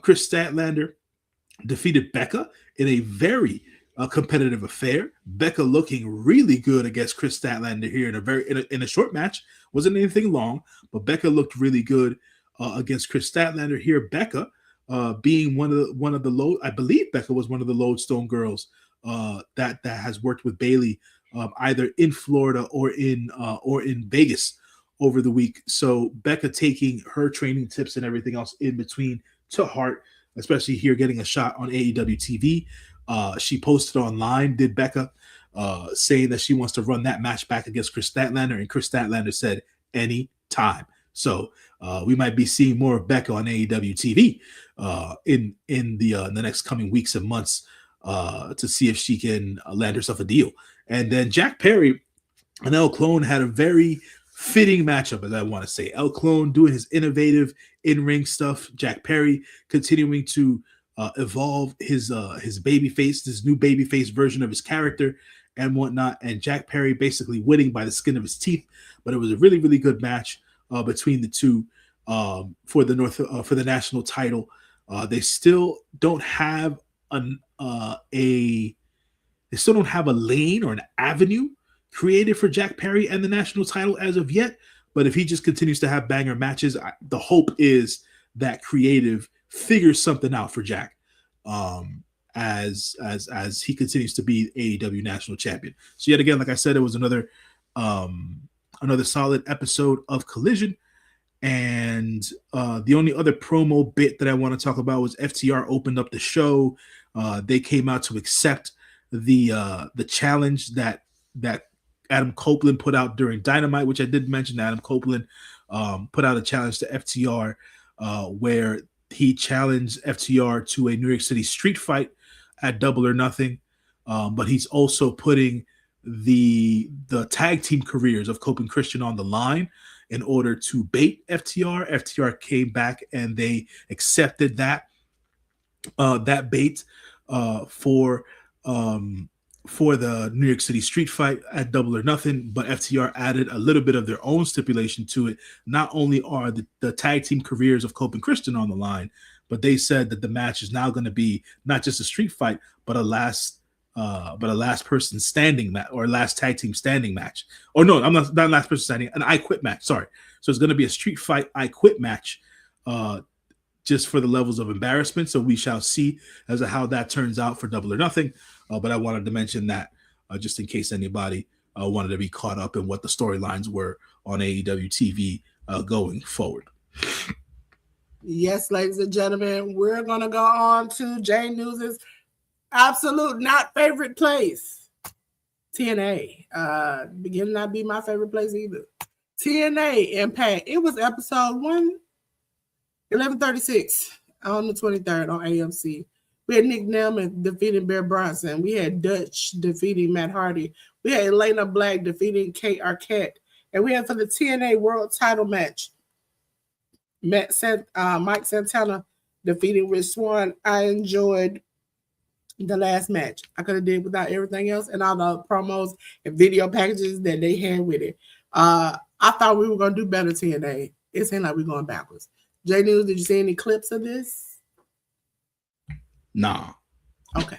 Chris Statlander defeated Becca in a very competitive affair. Becca looking really good against Chris Statlander here in a short match. Wasn't anything long, but Becca looked really good against Chris Statlander here. Becca being one of the low, I believe Becca was one of the Lodestone girls that has worked with Bailey either in Florida or in Vegas over the week. So Becca taking her training tips and everything else in between to heart, especially here getting a shot on AEW TV. She posted online, did Becca, saying that she wants to run that match back against Chris Statlander, and Chris Statlander said any time. So we might be seeing more of Becca on AEW TV in the next coming weeks and months to see if she can land herself a deal. And then Jack Perry and El Clone had a very fitting matchup, as I want to say. El Clone doing his innovative in-ring stuff. Jack Perry continuing to evolve his babyface, this new babyface version of his character and whatnot. And Jack Perry basically winning by the skin of his teeth. But it was a really, really good match between the two for the national title. They still don't have a lane or an avenue created for Jack Perry and the national title as of yet. But if he just continues to have banger matches, the hope is that creative figures something out for Jack as he continues to be AEW national champion. So yet again, like I said, it was another solid episode of Collision. And the only other promo bit that I want to talk about was FTR opened up the show. They came out to accept the challenge that Adam Copeland put out during Dynamite, which I did mention. Adam Copeland put out a challenge to FTR where he challenged FTR to a New York City street fight at Double or Nothing. But he's also putting the tag team careers of Cope and Christian on the line in order to bait FTR. FTR came back and they accepted that bait for the New York City street fight at Double or Nothing, but FTR added a little bit of their own stipulation to it. Not only are the tag team careers of Cope and Christian on the line, but they said that the match is now going to be not just a street fight, but a last person standing match, or last tag team standing match. Or no, I'm not last person standing, an I Quit match. Sorry. So it's going to be a street fight I Quit match, just for the levels of embarrassment. So we shall see as to how that turns out for Double or Nothing. But I wanted to mention that just in case anybody wanted to be caught up in what the storylines were on AEW TV going forward. Yes, ladies and gentlemen, we're going to go on to Jay News's absolute not favorite place, TNA. Beginning not be my favorite place either. TNA Impact. It was episode 1136 on the 23rd on AMC. We had Nick Nelman defeating Bear Bronson. We had Dutch defeating Matt Hardy. We had Elena Black defeating Kate Arquette. And we had for the TNA World Title match, Mike Santana defeating Rich Swann. I enjoyed the last match. I could have did without everything else and all the promos and video packages that they had with it. I thought we were going to do better TNA. It seemed like we're going backwards. Jay News, did you see any clips of this? Nah. Okay.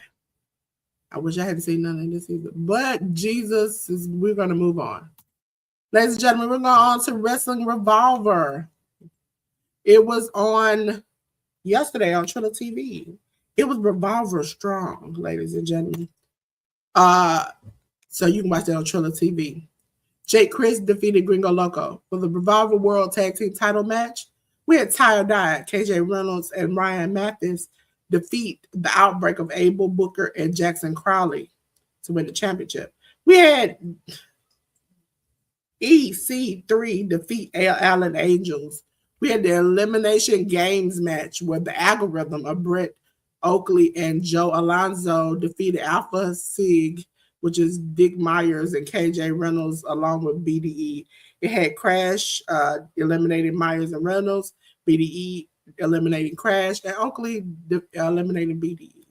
I wish I hadn't seen none of this either. But we're going to move on. Ladies and gentlemen, we're going on to Wrestling Revolver. It was on yesterday on Triller TV. It was Revolver Strong, ladies and gentlemen. So you can watch that on Triller TV. Jake Chris defeated Gringo Loco for the Revolver World Tag Team title match. We had Tyler Dye, KJ Reynolds, and Ryan Mathis defeat the Outbreak of Abel Booker and Jackson Crowley to win the championship. We had EC3 defeat Allen Angels. We had the Elimination Games match where the algorithm of Brett Oakley and Joe Alonzo defeated Alpha Sig, which is Dick Myers and KJ Reynolds, along with BDE. It had Crash eliminating Myers and Reynolds, BDE eliminating Crash, and Oakley eliminating BDE.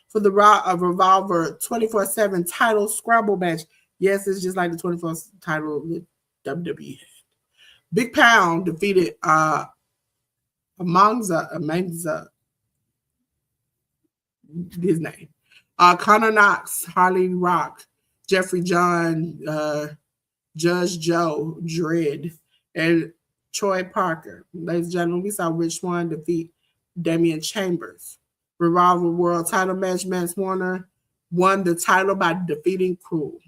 For the Revolver 24/7 title Scrabble match, yes, it's just like the 24th title of the WWE. Big Pound defeated Amangza, his name. Connor Knox, Harley Rock, Jeffrey John, Judge Joe, Dredd, and Troy Parker. Ladies and gentlemen, we saw Rich Swann defeat Damian Chambers. Revolver World title match, Mance Warner won the title by defeating Cruel.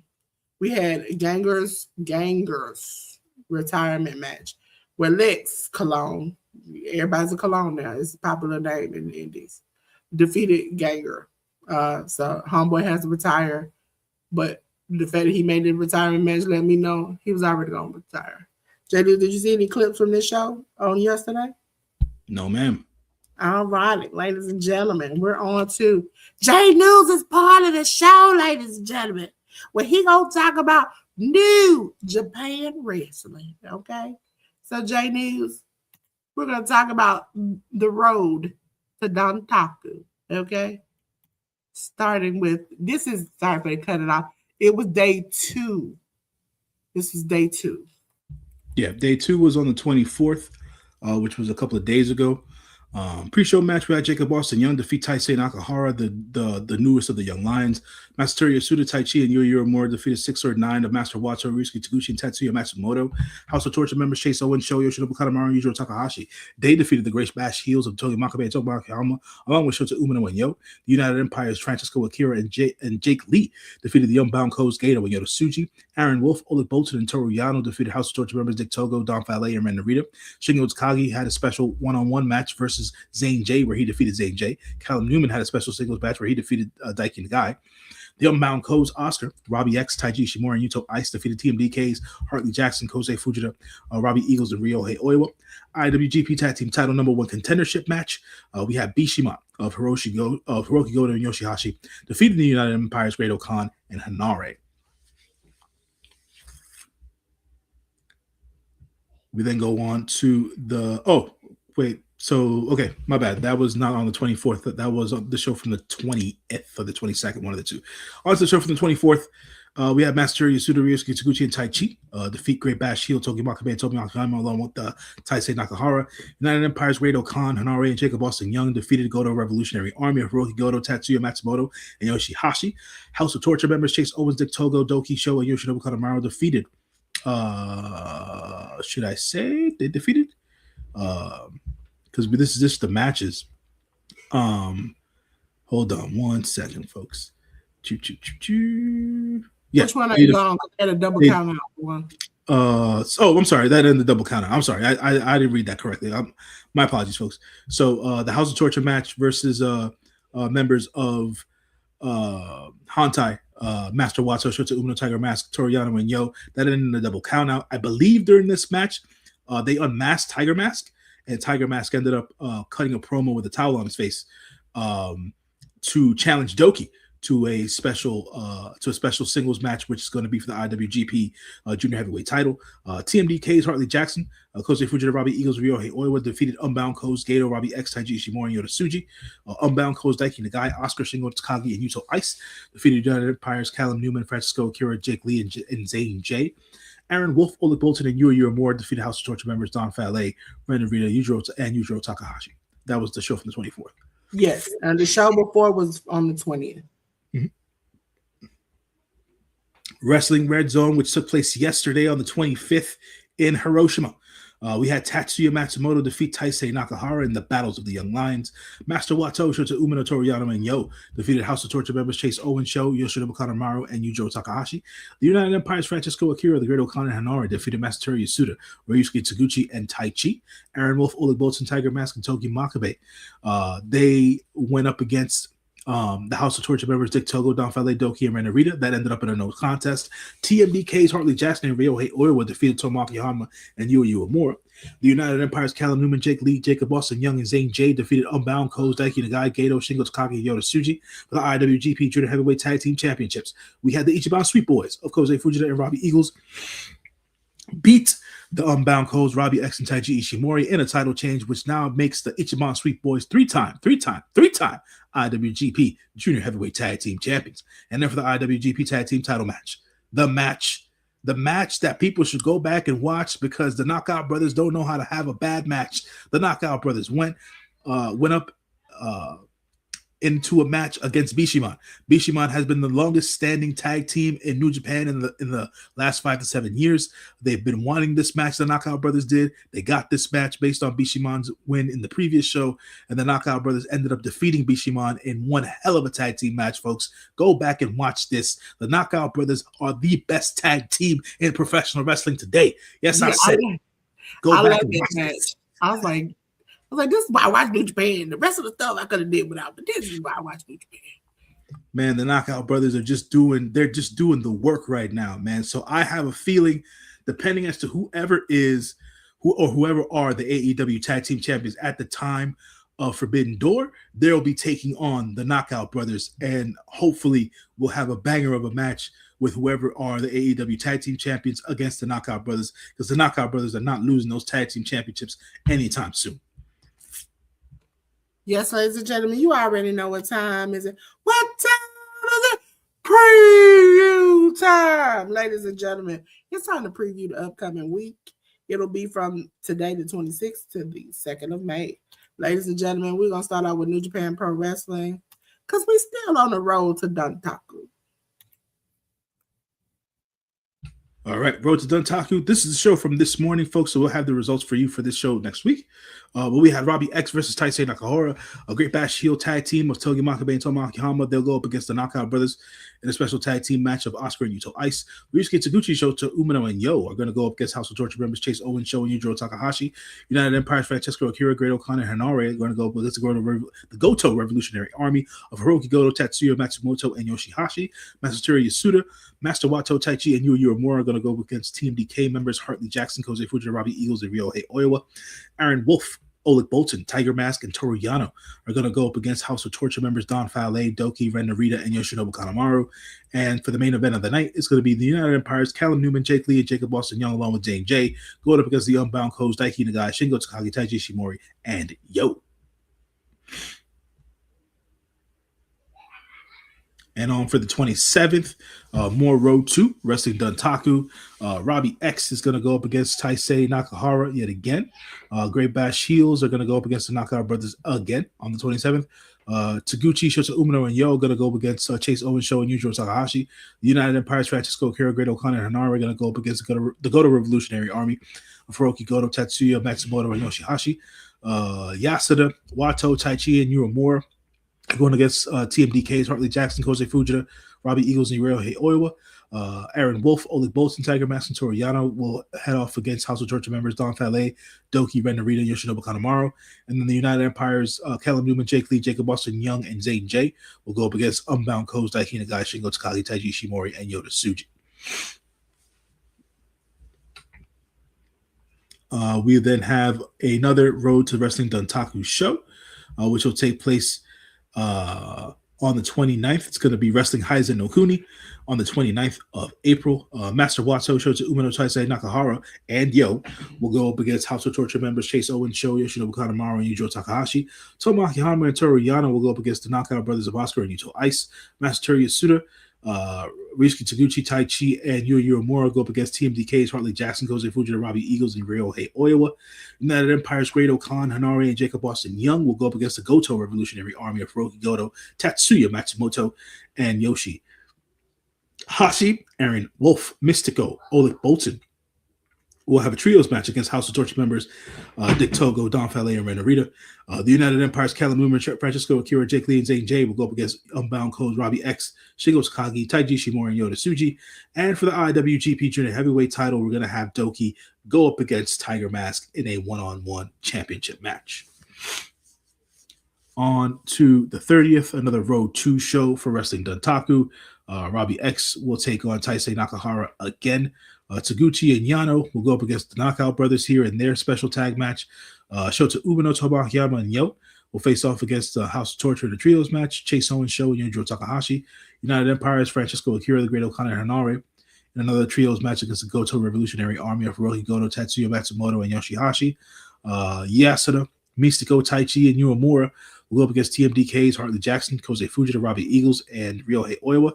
We had Gangers retirement match where Lex Cologne, everybody's a Cologne now, it's a popular name in the Indies, defeated Ganger. So Homeboy has to retire, but the fact that he made the retirement match let me know he was already going to retire. JD, did you see any clips from this show on yesterday? No, ma'am. All right, ladies and gentlemen, we're on to Jay News is part of the show, ladies and gentlemen, where he gonna talk about New Japan Wrestling. Okay, so Jay News, we're gonna talk about the road to Dontaku. Okay, starting with sorry if I cut it off. It was day 2. This was day 2. Yeah, day 2 was on the 24th, which was a couple of days ago. Pre-show match, we had Jacob Austin Young defeat Taisei Nakahara, the newest of the Young Lions. Masatori Yasuda, Tai Chi, and Yuri Uemura defeated 6 or 9 of Master Wato, Ryusuke Taguchi, and Tetsuya Matsumoto. House of Torture members Chase Owens, Sho Yoshinobu Kanemaru, and Yujiro Takahashi. They defeated the Great Bash Heels of Togi Makabe and Tomoaki Honma, along with Shota Umino and Yo. The United Empire's Francesco Akira and Jake Lee defeated the Unbound Codes Gato and Yota Tsuji. Aaron Wolf, Oleg Bolton, and Toru Yano defeated House of Torture members Dick Togo, Don Fale, and Ren Narita. Shingo Takagi had a special one-on-one match versus Zane J, where he defeated Zane J. Callum Newman had a special singles match where he defeated Daiki Nagai. The Unbound Codes Oscar, Robbie X, Taiji Ishimori, and Yuto Ice defeated TMDK's Hartley Jackson, Kosei Fujita, Robbie Eagles, and Ryohei Oiwa. IWGP Tag Team Title number 1 contendership match. We had Bishima of Hiroki Goto and Yoshihashi defeated the United Empire's Great Khan and Hanare. We then go on to okay, my bad. That was not on the 24th. That was the show from the 20th or the 22nd, one of the two. On to the show from the 24th, we have Master Yasuda, Ryusuke Taguchi, and Tai Chi defeat Great Bash Heel, Togi Makabe, and Tomoaki Honma, along with Taisei Nakahara. United Empire's Great Khan, Hanare, and Jacob Austin Young defeated Goto Revolutionary Army of Hiroki Goto, Tatsuya Matsumoto, and Yoshihashi. House of Torture members Chase Owens, Dick Togo, Doki Sho, and Yoshinobu Kanemaru defeated. Should I say they defeated? Because this is just the matches. Hold on one second, folks. Yeah. Which one are you going? At a double count out one. I'm sorry. That ended the double count out. I'm sorry. I didn't read that correctly. My apologies, folks. So the House of Torture match versus members of Hantai, Master Wato, Shota Umino, Tiger Mask, Toriano, and Yo. That ended in the double count out. I believe during this match, they unmasked Tiger Mask. And Tiger Mask ended up cutting a promo with a towel on his face to challenge Doki to a special singles match, which is going to be for the IWGP Junior Heavyweight title. TMDK's Hartley Jackson, Kosei Fujita, Robbie Eagles, Ryohei Oiwa defeated Unbound Codes Gato, Robbie X, Taiji Ishimori, and Yota Tsuji. Unbound Codes Daiki Nagai, Oscar Shingo Takagi, and Yuto Ice defeated United Empire's Callum Newman, Francisco Akira, Jake Lee, and Zane J. Aaron Wolf, Oleg Bolton, and Yuri Uemura defeated House of Torture members Don Fale, Ren Narita, and Yujiro Takahashi. That was the show from the 24th. Yes, and the show before was on the 20th. Mm-hmm. Wrestling Red Zone, which took place yesterday on the 25th in Hiroshima. We had Tatsuya Matsumoto defeat Taisei Nakahara in the Battles of the Young Lions. Master Wato, Shota Umino, Toriano, and Yo defeated House of Torture members Chase Owens, Sho, Yoshinobu Kanemaru, and Yujiro Takahashi. The United Empire's Francesco Akira, the Great Khan, and Hanare defeated Masatori Yasuda, Ryusuke Taguchi, and Tai Chi. Aaron Wolf, Oleg Bolton, Tiger Mask, and Togi Makabe. They went up against the House of Torture members Dick Togo, Don Fale, Doki, and Ren Narita. That ended up in a no contest. TMDK's Hartley Jackson and Ryohei Oiwa defeated Tomoaki Honma and Yuri Uemura. The United Empire's Callum Newman, Jake Lee, Jacob Austin Young, and Zane J defeated Unbound Codes Daiki Nagai, Gato, Shingo Takagi, and Yota Tsuji for the IWGP Junior Heavyweight Tag Team Championships. We had the Ichiban Sweet Boys of Kosei Fujita and Robbie Eagles beat the Unbound Codes, Robbie X and Taiji Ishimori in a title change, which now makes the Ichiban Sweet Boys three-time IWGP Junior Heavyweight Tag Team Champions. And then for the IWGP Tag Team title match, the match that people should go back and watch because the Knockout Brothers don't know how to have a bad match. The Knockout Brothers went up into a match against Bishiman. Bishiman has been the longest standing tag team in New Japan in the last 5 to 7 years. They've been wanting this match. The Knockout Brothers did. They got this match based on Bishiman's win in the previous show, and the Knockout Brothers ended up defeating Bishiman in one hell of a tag team match, folks. Go back and watch this. The Knockout Brothers are the best tag team in professional wrestling today. Yes, I said it. Go back and watch this. I was like, this is why I watch New Japan. The rest of the stuff I could have did without, but this is why I watch New Japan. Man, the Knockout Brothers are just doing the work right now, man. So I have a feeling, depending as to whoever are the AEW Tag Team Champions at the time of Forbidden Door, they'll be taking on the Knockout Brothers, and hopefully we'll have a banger of a match with whoever are the AEW Tag Team Champions against the Knockout Brothers, because the Knockout Brothers are not losing those Tag Team Championships anytime soon. Yes, ladies and gentlemen, you already know what time is it. What time is it? Preview time, ladies and gentlemen. It's time to preview the upcoming week. It'll be from today, the 26th, to the 2nd of May. Ladies and gentlemen, we're going to start out with New Japan Pro Wrestling because we're still on the road to Dontaku. All right, Road to Dontaku. This is the show from this morning, folks. So we'll have the results for you for this show next week. But we had Robbie X versus Taisei Nakahara, a Great Bash Heel tag team of Togi Makabe and Tomoaki Hama. They'll go up against the Knockout Brothers in a special tag team match of Oscar and Yuto Ice. Ryusuke Taguchi, Shota Umino, and Yo are going to go up against House of Torture members Chase Owens, Show, and Yujiro Takahashi. United Empire's Francesco Akira, Great O'Connor, and Hanare are going to go up against the Goto Revolutionary Army of Hiroki Goto, Tatsuya Matsumoto, and Yoshihashi. Masatsuru Yasuda, Master Wato, Taichi, and Yu Uemura are going to go up against Team DK members Hartley Jackson, Kosei Fujita, Robbie Eagles, and Ryohei Oiwa. Aaron Wolf, Oleg Bolton, Tiger Mask, and Toru Yano are going to go up against House of Torture members Don Fale, Doki, Ren Narita, and Yoshinobu Kanemaru. And for the main event of the night, it's going to be the United Empire's Callum Newman, Jake Lee, and Jacob Austin Young, along with Jane J, going up against the Unbound Codes, Daiki Nagai, Shingo Takagi, Taiji Ishimori, and Yo. And on for the 27th, more Road 2, Wrestling Dontaku. Robbie X is going to go up against Taisei Nakahara yet again. Great Bash Heels are going to go up against the Knockout Brothers again on the 27th. Taguchi, Shota Umino, and Yo are going to go up against Chase Owens, Show, and Yujiro Takahashi. The United Empire's Francisco Akira, Great O'Connor, and Hanare are going to go up against the Goto Revolutionary Army of Hiroki Goto, Tatsuya Matsumoto, and Yoshihashi. Yasuda, Wato, Taichi, and Uemura going against TMDK's Hartley Jackson, Kosei Fujita, Robbie Eagles, and Ryohei Oiwa. Aaron Wolf, Oleg Bolton, Tiger Mask, and Toru Yano will head off against House of Torture members Don Fale, Doki, Ren Narita, and Yoshinobu Kanemaru. And then the United Empire's Callum Newman, Jake Lee, Jacob Austin Young, and Zane J will go up against Unbound Codes, Daiki Nagai, Shingo Takagi, Taiji Ishimori, and Yota Tsuji. We then have another Road to Wrestling Dontaku show, which will take place on the 29th. It's going to be Wrestling Heizen no Kuni on the 29th of April. Master Wato, Shota Umino, Taisei Nakahara, and Yo will go up against House of Torture members Chase Owens, Sho, Yoshinobu Kanemaru, and Yujiro Takahashi. Tomoaki Hama and Toru Yano will go up against the Knockout Brothers of Oscar and Yuto Ice. Master Yasuda, Ryusuke Taguchi, Taichi, and Yu Uemura go up against TMDK's Hartley Jackson, Kosei Fujita, Robbie Eagles, and Ryohei Oiwa. United Empire's Great O'Khan, Hanare, and Jacob Austin Young will go up against the Goto Revolutionary Army of Hiroki Goto, Tatsuya Matsumoto, and Yoshi Hashi. Aaron Wolf, Mystico, Oleg Bolton will have a trios match against House of Torture members Dick Togo, Don Fale, and Ren Narita. The United Empire's Callum Newman, Francisco Akira, Jake Lee, and Zane J will go up against Unbound Codes, Robbie X, Shingo Takagi, Taiji Ishimori, and Yota Tsuji. And for the IWGP Junior Heavyweight title, we're going to have Doki go up against Tiger Mask in a one-on-one championship match. On to the 30th, another Road 2 show for Wrestling Dontaku. Robbie X will take on Taisei Nakahara again. Taguchi and Yano will go up against the Knockout Brothers here in their special tag match. Shota Umino, Tomoaki Hama, and Yo will face off against the House of Torture in a trios match. Chase Owens, Show, and Yujiro Takahashi. United Empire's Francesco Akira, the Great O'Connor, and Hanare in another trios match against the Goto Revolutionary Army of Hiroki Goto, Tatsuya Matsumoto, and Yoshihashi. Yasuda, Mystico, Taichi, and Uemura will go up against TMDK's Hartley Jackson, Kosei Fujita, Robbie Eagles, and Ryohei Oiwa.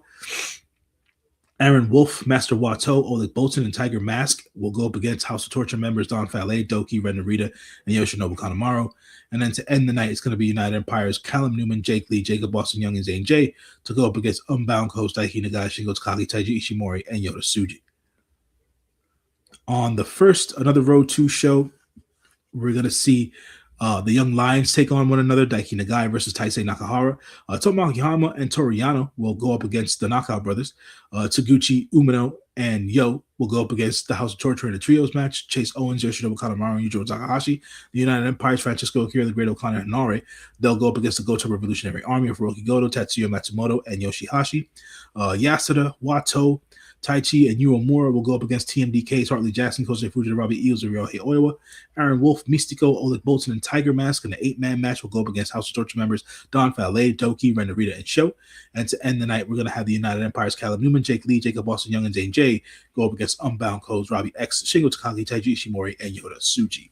Aaron Wolf, Master Wato, Oleg Bolton, and Tiger Mask will go up against House of Torture members Don Fale, Doki, Ren Narita, and Yoshinobu Kanemaru. And then to end the night, it's going to be United Empire's Callum Newman, Jake Lee, Jacob Austin Young, and Zane J to go up against Unbound Codes, Daiki Nagai, Shingo Takagi, Taiji Ishimori, and Yota Tsuji. On the first, another Road 2 show, we're going to see the Young Lions take on one another, Daiki Nagai versus Taisei Nakahara. Tomoaki Hama and Toru Yano will go up against the Knockout Brothers. Taguchi, Umino, and Yo will go up against the House of Torture in a trios match. Chase Owens, Yoshinobu Kanemaru, and Yujiro Takahashi. The United Empire's Francisco Akira, the Great O'Connor, and Hanare. They'll go up against the Goto Revolutionary Army of Hiroki Goto, Tatsuya Matsumoto, and Yoshihashi. Yasuda, Wato, Taichi, and Uemura will go up against TMDK's Hartley Jackson, Kosei Fujita, Robbie Eagles, and Ryohei Oiwa. Aaron Wolf, Mystico, Oleg Bolton, and Tiger Mask in the 8-man match will go up against House of Torture members Don Fale, Doki, Ren Narita, and Sho. And to end the night, we're going to have the United Empire's Callum Newman, Jake Lee, Jacob Austin Young, and Zane J go up against Unbound Codes, Robbie X, Shingo Takagi, Taiji Ishimori, and Yota Tsuji.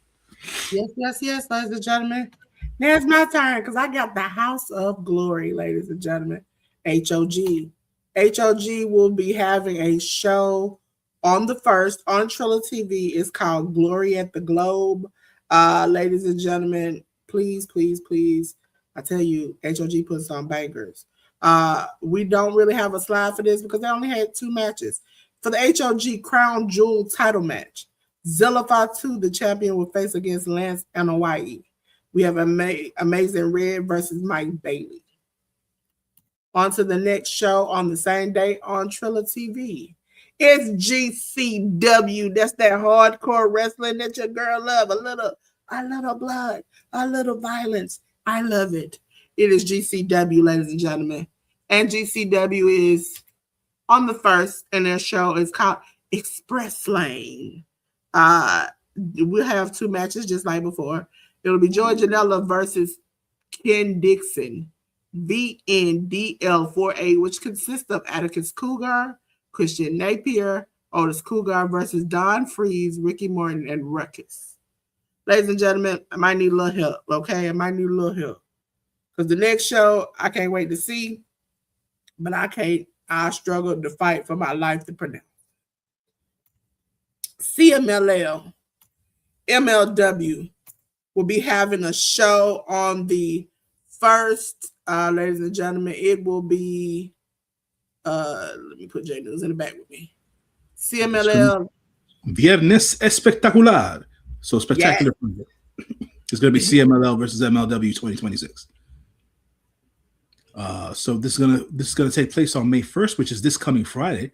Yes, ladies and gentlemen. Now it's my turn because I got the House of Glory, ladies and gentlemen. HOG. HOG will be having a show on the 1st on Trilla TV. It's called Glory at the Globe. Ladies and gentlemen, Please, please, please. I tell you, HOG puts on bangers. We don't really have a slide for this because they only had 2 matches. For the HOG Crown Jewel title match, Zillify 2, the champion, will face against Lance Anoa'i. We have Amazing Red versus Mike Bailey. On to the next show on the same day on Triller TV. It's GCW. That's that hardcore wrestling that your girl love. A little blood, a little violence. I love it. It is GCW, ladies and gentlemen. And GCW is on the 1st, and their show is called Express Lane. We'll have 2 matches just like before. It'll be Joey Janela versus Ken Dixon, VNDL48, which consists of Atticus Cougar, Christian Napier, Otis Cougar versus Don Freeze, Ricky Morton, and Ruckus. Ladies and gentlemen, I might need a little help, okay? I might need a little help. Because the next show, I can't wait to see, but I struggle to fight for my life to pronounce. CMLL, MLW will be having a show on the 1st, ladies and gentlemen. It will be, let me put J News in the back with me. CMLL. Viernes Espectacular. So spectacular. Yeah. It's going to be CMLL versus MLW 2026. So this is gonna take place on May 1st, which is this coming Friday.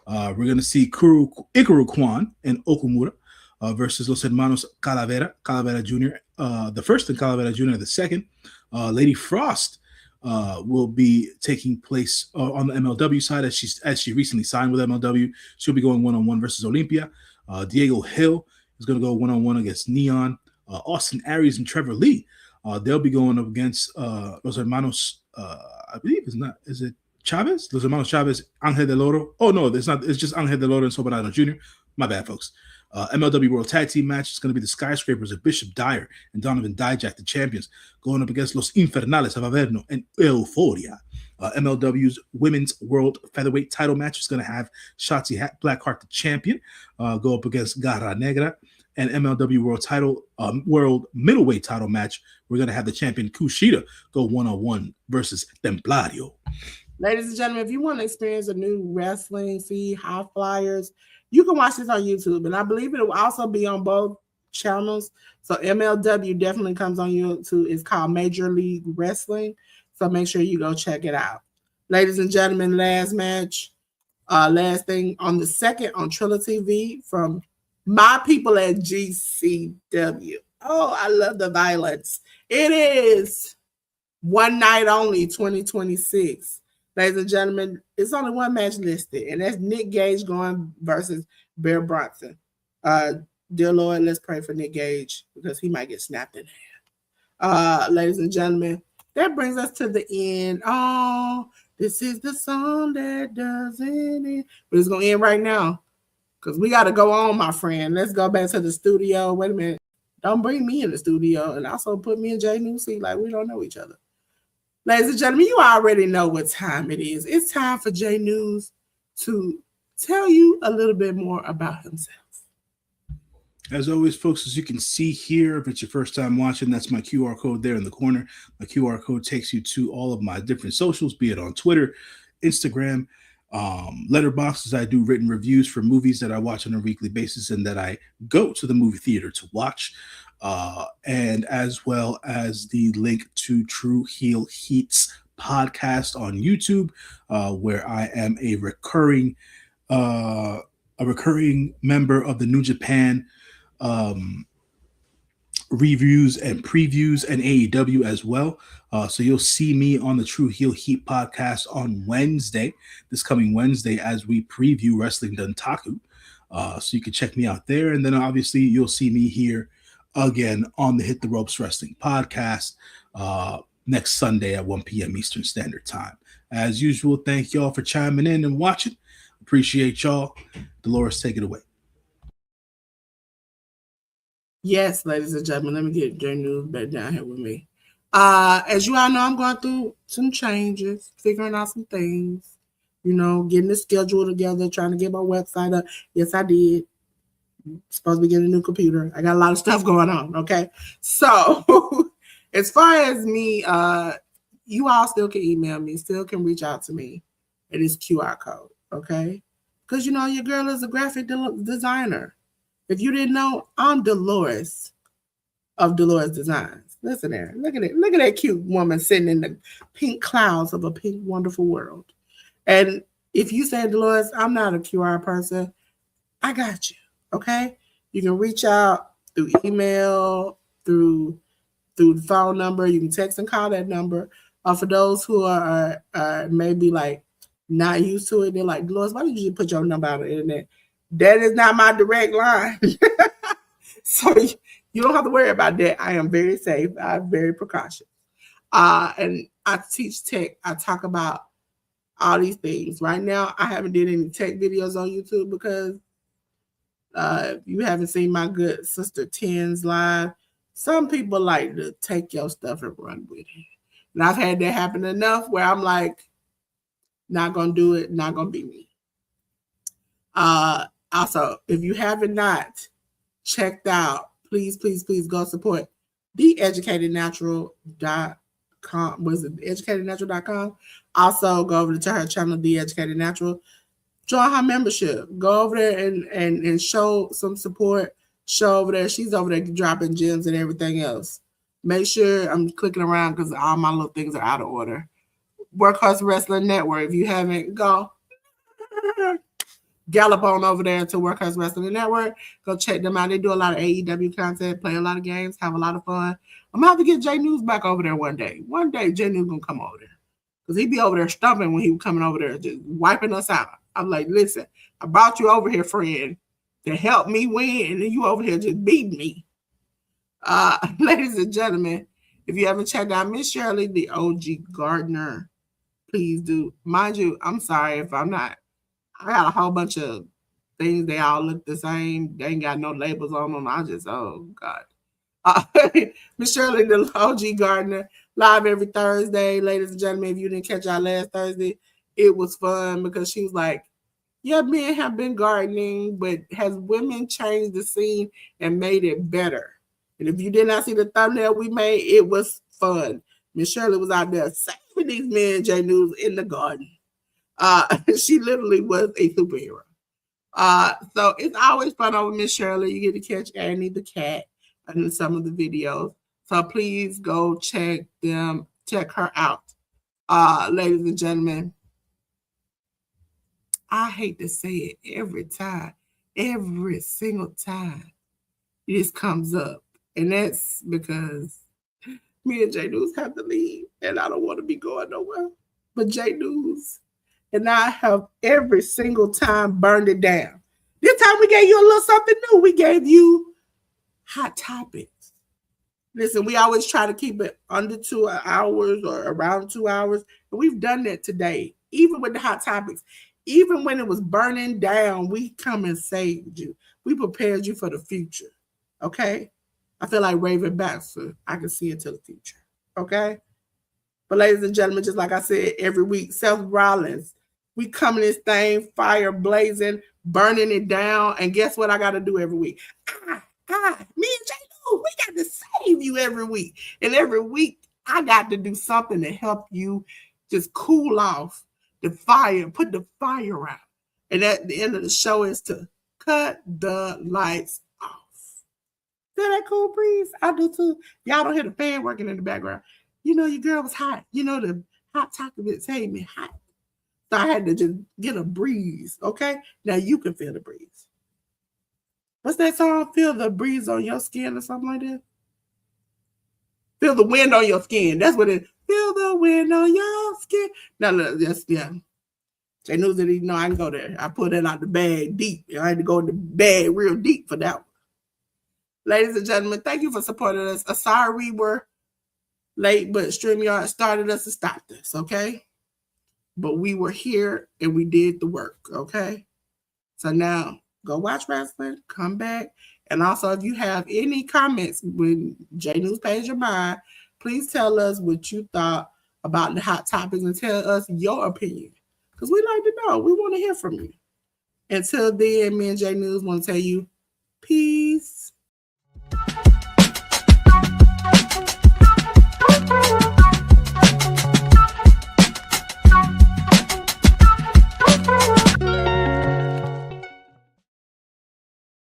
We're gonna see Ikaru Kwan and Okumura versus Los Hermanos Calavera Jr. The first, and Calavera Jr. the second. Lady Frost will be taking place on the MLW side as she recently signed with MLW. She'll be going 1-on-1 versus Olympia. Diego Hill is going to go 1-on-1 against Neon. Austin Aries and Trevor Lee. They'll be going up against Los Hermanos. I believe is it Chavez? Los Hermanos Chavez, Angel Del Oro. Oh no, it's not. It's just Angel Del Oro and Soberano Jr. My bad, folks. MLW World Tag Team match is going to be the Skyscrapers of Bishop Dyer and Donovan Dijak, the champions, going up against Los Infernales of Averno and Euforia. MLW's Women's World Featherweight title match is going to have Shotzi Blackheart, the champion, go up against Garra Negra. And MLW World Middleweight title match, we're going to have the champion Kushida go 1-on-1 versus Templario. Ladies and gentlemen, if you want to experience a new wrestling, see high flyers, you can watch this on YouTube. And I believe it will also be on both channels. So MLW definitely comes on YouTube. It's called Major League Wrestling. So make sure you go check it out. Ladies and gentlemen, last match, last thing on the 2nd on Triller TV from my people at GCW. Oh, I love the violence. It is one night only, 2026. Ladies and gentlemen, it's only 1 match listed, and that's Nick Gage going versus Bear Bronson. Dear Lord, let's pray for Nick Gage because he might get snapped in half. Ladies and gentlemen, that brings us to the end. Oh, this is the song that doesn't end. But it's going to end right now. Because we got to go on, my friend. Let's go back to the studio. Wait a minute. Don't bring me in the studio and also put me and J News like we don't know each other. Ladies and gentlemen, you already know what time it is. It's time for J News to tell you a little bit more about himself. As always, folks, as you can see here, if it's your first time watching, that's my QR code there in the corner. My QR code takes you to all of my different socials, be it on Twitter, Instagram, Letterboxd. I do written reviews for movies that I watch on a weekly basis and that I go to the movie theater to watch, and as well as the link to True Heel Heat's podcast on YouTube, where I am a recurring member of the New Japan reviews and previews and AEW as well. So you'll see me on the True Heel Heat podcast on Wednesday, this coming Wednesday, as we preview Wrestling Dontaku. So you can check me out there. And then obviously you'll see me here again on the Hit the Ropes Wrestling podcast next Sunday at 1 p.m. Eastern Standard Time. As usual, thank y'all for chiming in and watching. Appreciate y'all. Delores, take it away. Yes, ladies and gentlemen, let me get J News back down here with me. As you all know, I'm going through some changes, figuring out some things, getting the schedule together, trying to get my website up. Yes, I did. Supposed to be getting a new computer. I got a lot of stuff going on, okay? So As far as me, you all still can email me, still can reach out to me. It is QR code, okay? Because you know your girl is a graphic designer. If you didn't know, I'm Delores of Delores Designs. Listen there, look at it, look at that cute woman sitting in the pink clouds of a pink, wonderful world. And if you say Delores, I'm not a QR person, I got you, okay? You can reach out through email, through the phone number. You can text and call that number. For those who are maybe like not used to it, they're like, Dolores, why did you put your number out on the internet? That is not my direct line. So you don't have to worry about that. I am very safe. I'm very precautious. And I teach tech. I talk about all these things. Right now, I haven't did any tech videos on YouTube because you haven't seen my good sister Ten's live. Some people like to take your stuff and run with it. And I've had that happen enough where I'm like, not going to do it, not going to be me. Also, if you haven't not checked out, please go support theeducatednatural.com. Was it educatednatural.com? Also, go over to her channel, The Educated Natural. Join her membership. Go over there and show some support. Show over there. She's over there dropping gems and everything else. Make sure I'm clicking around because all my little things are out of order. Workhorse Wrestling Network. If you haven't, go gallop on over there to Workhorse Wrestling Network. Go check them out. They do a lot of AEW content, play a lot of games, have a lot of fun. I'm going to have to get Jay News back over there one day. One day, Jay News going to come over there. Because he'd be over there stumping when he was coming over there, just wiping us out. I'm like, listen, I brought you over here, friend, to help me win, and you over here just beating me. Ladies and gentlemen, if you haven't checked out Miss Shirley, the OG Gardener, please do. Mind you, I'm sorry if I'm not. I got a whole bunch of things. They all look the same. They ain't got no labels on them. I just, oh, God. Miss Shirley, the OG Gardener, live every Thursday. Ladies and gentlemen, if you didn't catch out last Thursday, it was fun because she was like, yeah, men have been gardening, but has women changed the scene and made it better? And if you did not see the thumbnail we made, it was fun. Miss Shirley was out there saving these men, J News, in the garden. She literally was a superhero. So it's always fun over Miss Shirley. You get to catch Annie the cat in some of the videos. So please go check her out. Ladies and gentlemen, I hate to say it every single time this comes up. And that's because me and J News have to leave and I don't want to be going nowhere. But J News and I have every single time burned it down. This time we gave you a little something new. We gave you hot topics. Listen, we always try to keep it under 2 hours or around 2 hours. And we've done that today, even with the hot topics. Even when it was burning down, we come and saved you. We prepared you for the future. Okay? I feel like Raven Baxter. I can see into the future. Okay? But ladies and gentlemen, just like I said every week, Seth Rollins, we come in this thing, fire blazing, burning it down. And guess what I got to do every week? Me and J-Lo, we got to save you every week. And every week, I got to do something to help you just cool off the fire, put the fire out. And at the end of the show is to cut the lights off. Feel that cool breeze? I do too. Y'all don't hear the fan working in the background. You know your girl was hot. You know the hot topic that made me hot. So I had to just get a breeze, okay? Now you can feel the breeze. What's that song? Feel the breeze on your skin or something like that? Feel the wind on your skin. That's what it is. Feel the wind on your skin. No, that's, yeah. They knew that, you know, I can go there. I put it out the bag deep. I had to go in the bag real deep for that one. Ladies and gentlemen, thank you for supporting us. Sorry we were late, but StreamYard started us and stopped us, okay? But we were here and we did the work, okay? So now, go watch wrestling, come back. And also, if you have any comments when J News Page Your Mind, please tell us what you thought about the hot topics and tell us your opinion. Because we like to know. We want to hear from you. Until then, me and J News want to tell you, peace.